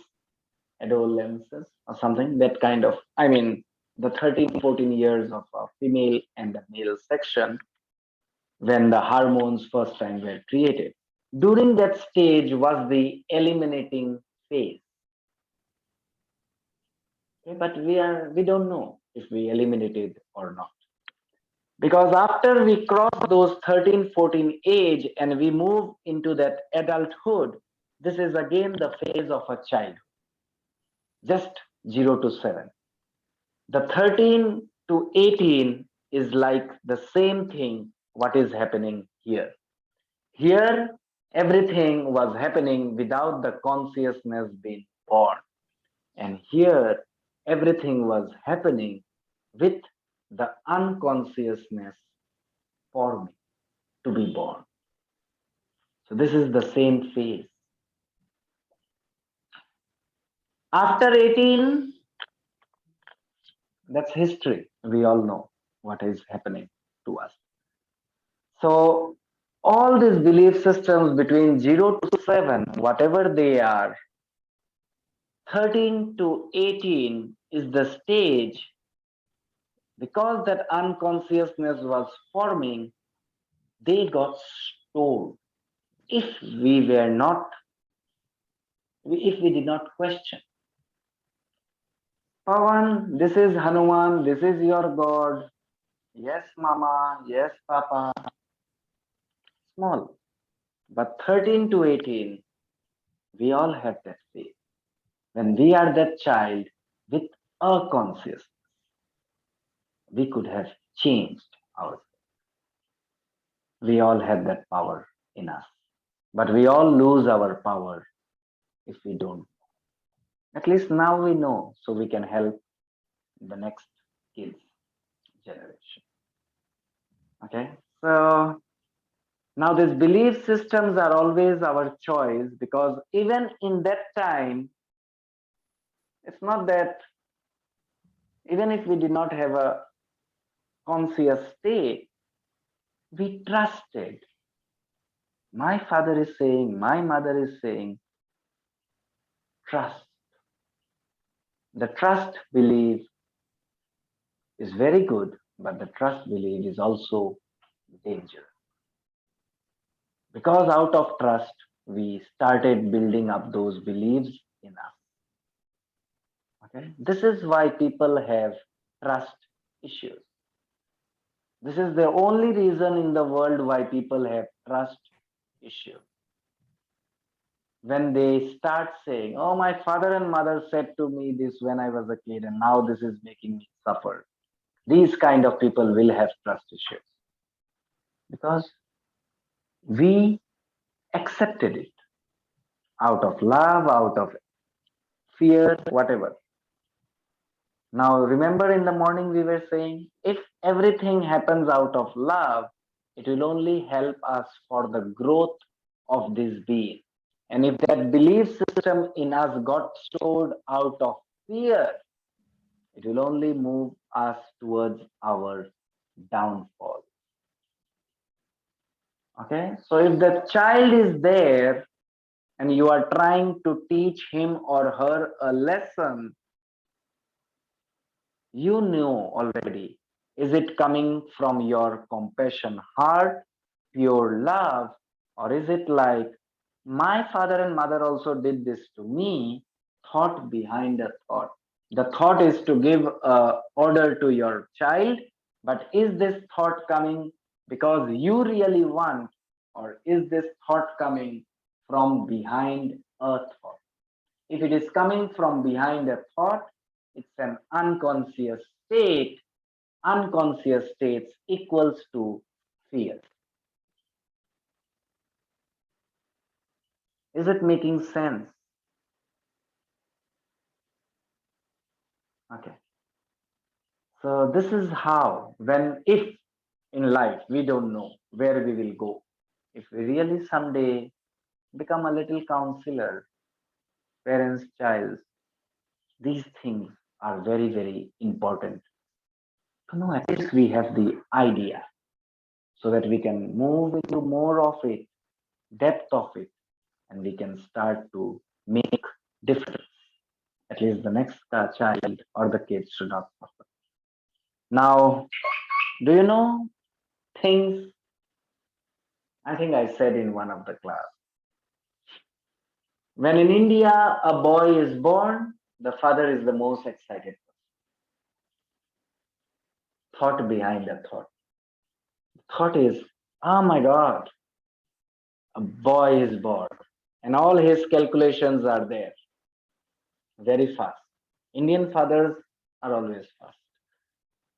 or something, that kind of, I mean, the 13, 14 years of a female and the male section, when the hormones first time were created. During that stage was the eliminating phase. Okay, but we don't know if we eliminated or not. Because after we cross those 13, 14 age and we move into that adulthood, this is again the phase of a child, just 0 to 7. The 13 to 18 is like the same thing, what is happening here. Here, everything was happening without the consciousness being born. And here, everything was happening with the unconsciousness forming to be born. So this is the same phase. After 18, that's history. We all know what is happening to us. So all these belief systems between 0 to 7, whatever they are, 13 to 18 is the stage because that unconsciousness was forming, they got stored. If we were not, if we did not question. Pawan, this is Hanuman, this is your God. Yes, Mama, yes, Papa. Small. But 13 to 18, we all have that phase. When we are that child with a consciousness, we could have changed ourselves. We all have that power in us. But we all lose our power if we don't. At least now we know, so we can help the next kids generation. Okay, so now these belief systems are always our choice because even in that time, it's not that even if we did not have a conscious state, we trusted. My father is saying, my mother is saying, trust. The trust belief is very good, but the trust belief is also dangerous. Because out of trust, we started building up those beliefs in us. Okay, this is why people have trust issues. This is the only reason in the world why people have trust issues. When they start saying, oh, my father and mother said to me this when I was a kid, and now this is making me suffer. These kind of people will have trust issues because we accepted it out of love, out of fear, whatever. Now, remember in the morning we were saying, if everything happens out of love, it will only help us for the growth of this being. And if that belief system in us got stored out of fear, it will only move us towards our downfall. Okay, so if the child is there and you are trying to teach him or her a lesson, you know already, is it coming from your compassion heart, pure love, or is it like my father and mother also did this to me, thought behind a thought? The thought is to give a order to your child, but is this thought coming because you really want, or is this thought coming from behind a thought? If it is coming from behind a thought, it's an unconscious state. Unconscious states equals to fear. Is it making sense? Okay. So this is how, when, if in life we don't know where we will go, if we really someday become a little counselor, parents, child, these things are very, very important. To know at least we have the idea so that we can move into more of it, depth of it, and we can start to make difference. At least the next child or the kids should not suffer. Now, do you know things? I think I said in one of the class. When in India a boy is born, the father is the most excited person. Thought behind the thought. Thought is, oh my God, a boy is born. And all his calculations are there. Very fast. Indian fathers are always fast.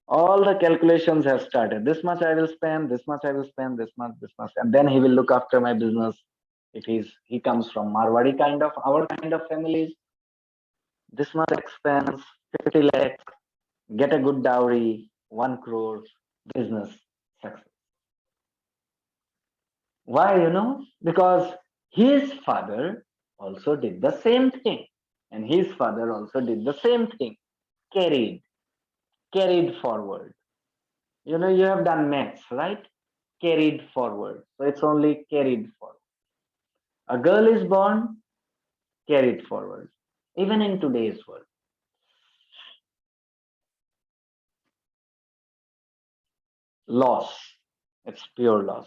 All the calculations have started. This much I will spend, this much I will spend, this much, and then he will look after my business. If he comes from Marwadi kind of our kind of families, this much expense, 50 lakhs, get a good dowry, 1 crore, business success. Why, Because his father also did the same thing. And his father also did the same thing. Carried forward. You have done maths, right? Carried forward. So it's only carried forward. A girl is born, carried forward. Even in today's world. Loss. It's pure loss.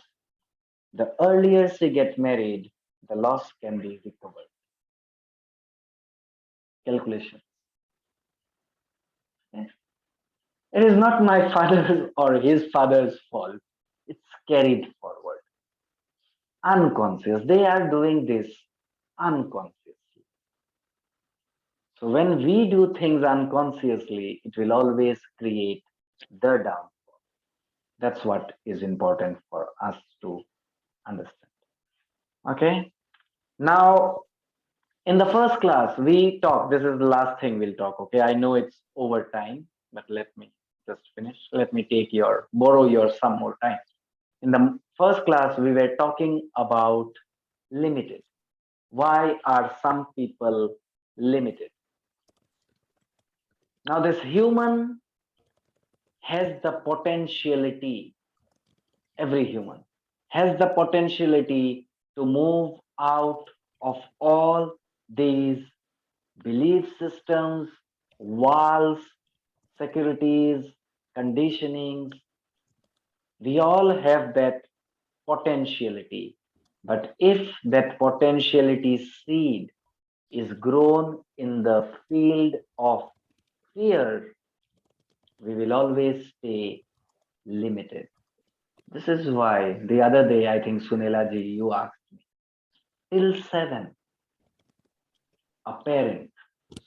The earlier she gets married, the loss can be recovered. Calculation. It is not my father's or his father's fault. It's carried forward. Unconscious. They are doing this unconsciously. So when we do things unconsciously, it will always create the downfall. That's what is important for us to understand. Okay. Now, in the first class, we talked. This is the last thing we'll talk. Okay. I know it's over time, but let me just finish. Let me borrow your some more time. In the first class, we were talking about limited. Why are some people limited? Now, this human has the potentiality, every human has the potentiality to move out of all these belief systems, walls, securities, conditionings. We all have that potentiality. But if that potentiality seed is grown in the field of fear, we will always stay limited. This is why the other day, I think, Sunela ji, you asked me, till 7, a parent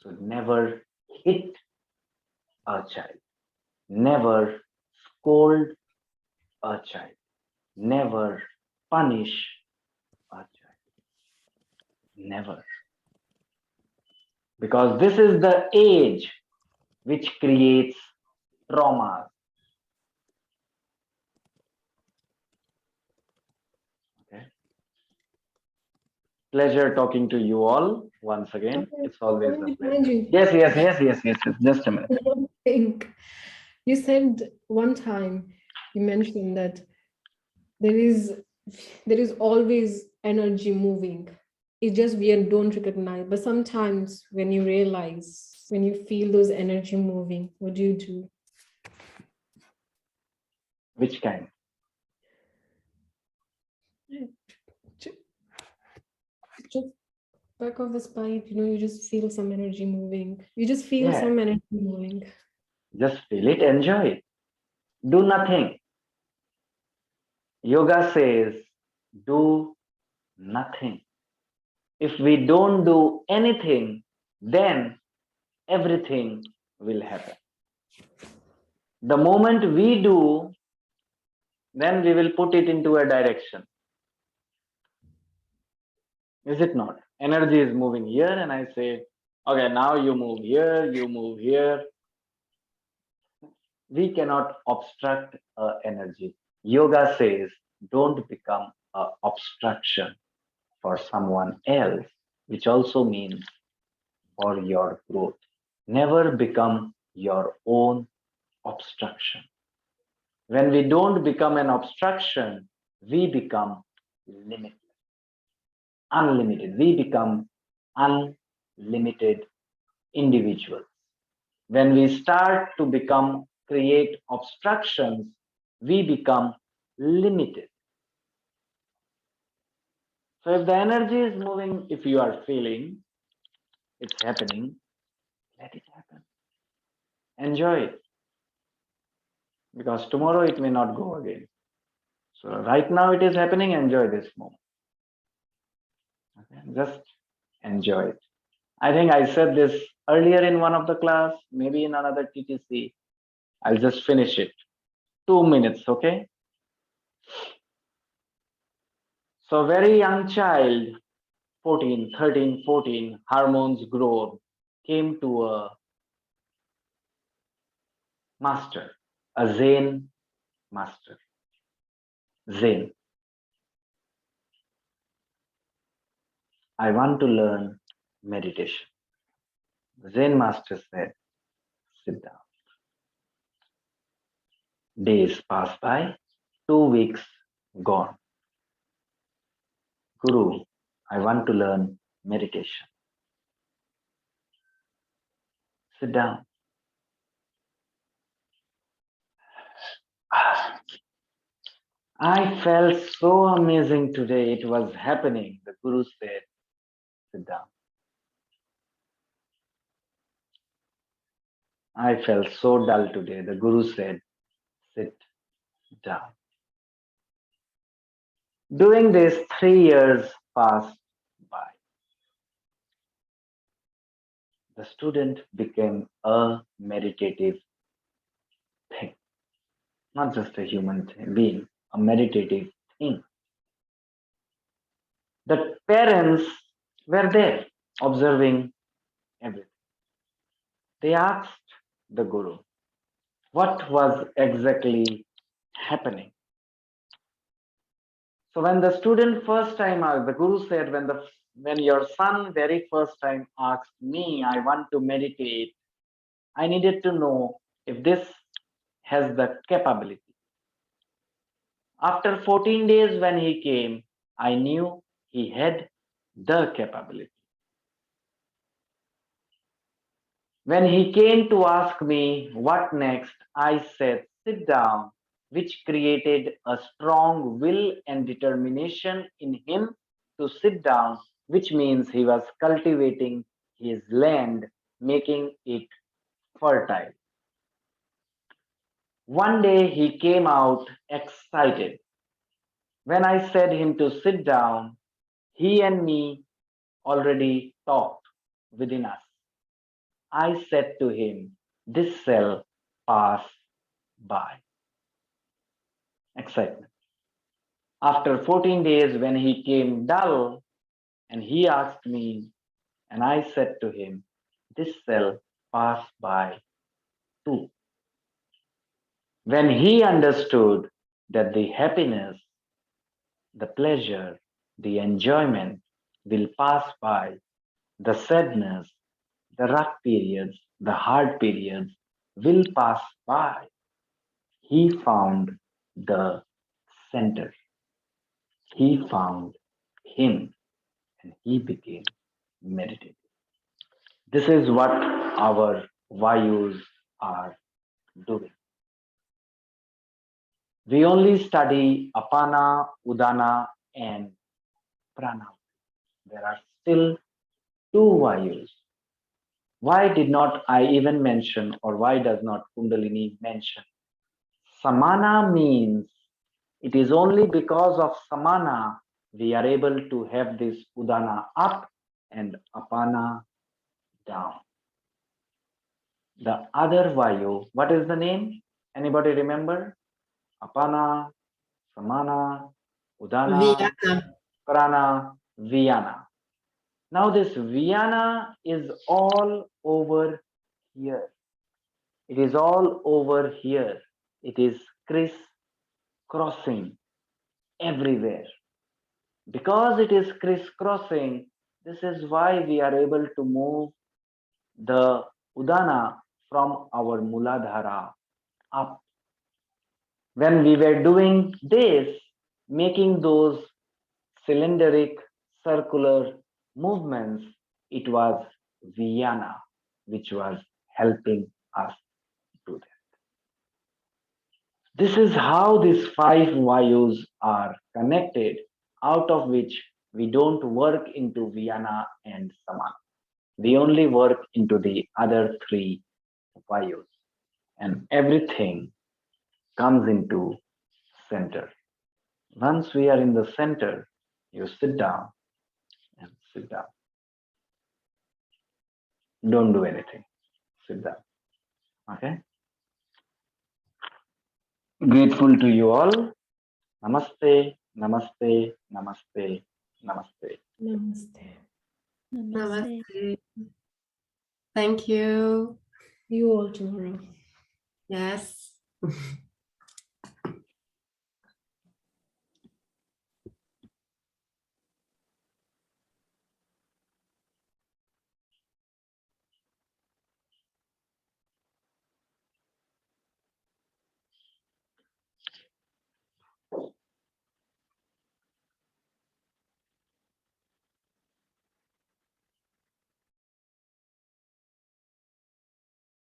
should never hit a child, never scold a child, never punish a child. Never. Because this is the age which creates traumas. Okay. Pleasure talking to you all once again. It's always a pleasure. Yes. Just a minute. I don't think you said one time, you mentioned that there is always energy moving. It's just we don't recognize. But sometimes when you realize, when you feel those energy moving, what do you do? Which kind? Just back of the spine, you just feel some energy moving. You just feel some energy moving. Just feel it, enjoy it. Do nothing. Yoga says, do nothing. If we don't do anything, then everything will happen. The moment we do, then we will put it into a direction. Is it not? Energy is moving here, and I say, okay, now you move here, you move here. We cannot obstruct energy. Yoga says, don't become an obstruction for someone else, which also means for your growth. Never become your own obstruction. When we don't become an obstruction, we become limitless, unlimited. We become unlimited individuals. When we start to create obstructions, we become limited. So if the energy is moving, if you are feeling it's happening, Let it happen. Enjoy it. Because tomorrow it may not go again. So right now it is happening, enjoy this moment. Okay? Just enjoy it. I think I said this earlier in one of the class, maybe in another TTC. I'll just finish it. 2 minutes, okay? So very young child, 14, 13, 14, hormones grow, came to a master, a Zen master. Zen. I want to learn meditation. Zen master said, sit down. Days pass by, 2 weeks gone. Guru, I want to learn meditation. Sit down. I felt so amazing today. It was happening. The Guru said, sit down. I felt so dull today. The Guru said, sit down. Doing this, 3 years passed by. The student became a meditative thing, not just a human being, a meditative thing. The parents were there observing everything. They asked the Guru, what was exactly happening? So when the student first time asked, the Guru said, when your son very first time asked me, I want to meditate, I needed to know if this has the capability. After 14 days when he came, I knew he had the capability. When he came to ask me what next, I said, sit down, which created a strong will and determination in him to sit down, which means he was cultivating his land, making it fertile. One day he came out excited. When I said him to sit down, he and me already talked within us. I said to him, this shall pass by. Excitement. After 14 days, when he came dull, and he asked me, and I said to him, this shall pass by too. When he understood that the happiness, the pleasure, the enjoyment will pass by, the sadness, the rough periods, the hard periods will pass by, he found the center. He found him and he became meditative. This is what our Vayus are doing. We only study Apana, Udana, and Prana. There are still 2 Vayus. Why did not I even mention, or why does not Kundalini mention? Samana means it is only because of Samana we are able to have this Udana up and Apana down. The other Vayu, what is the name? Anybody remember? Apana, Samana, Udana, Viana. Prana, Vyana. Now this Vyana is all over here. It is all over here. It is crisscrossing everywhere. Because it is crisscrossing, this is why we are able to move the Udana from our Muladhara up. When we were doing this, making those cylindric, circular movements, it was Vyana which was helping us do that. This is how these 5 Vayus are connected, out of which we don't work into Vyana and Samana. We only work into the other three vayus, and everything comes into center. Once we are in the center, you sit down and sit down. Don't do anything. Sit down. Okay? Grateful to you all. Namaste, namaste, namaste, namaste. Namaste. Namaste. Namaste. Thank you. See you all tomorrow. Yes.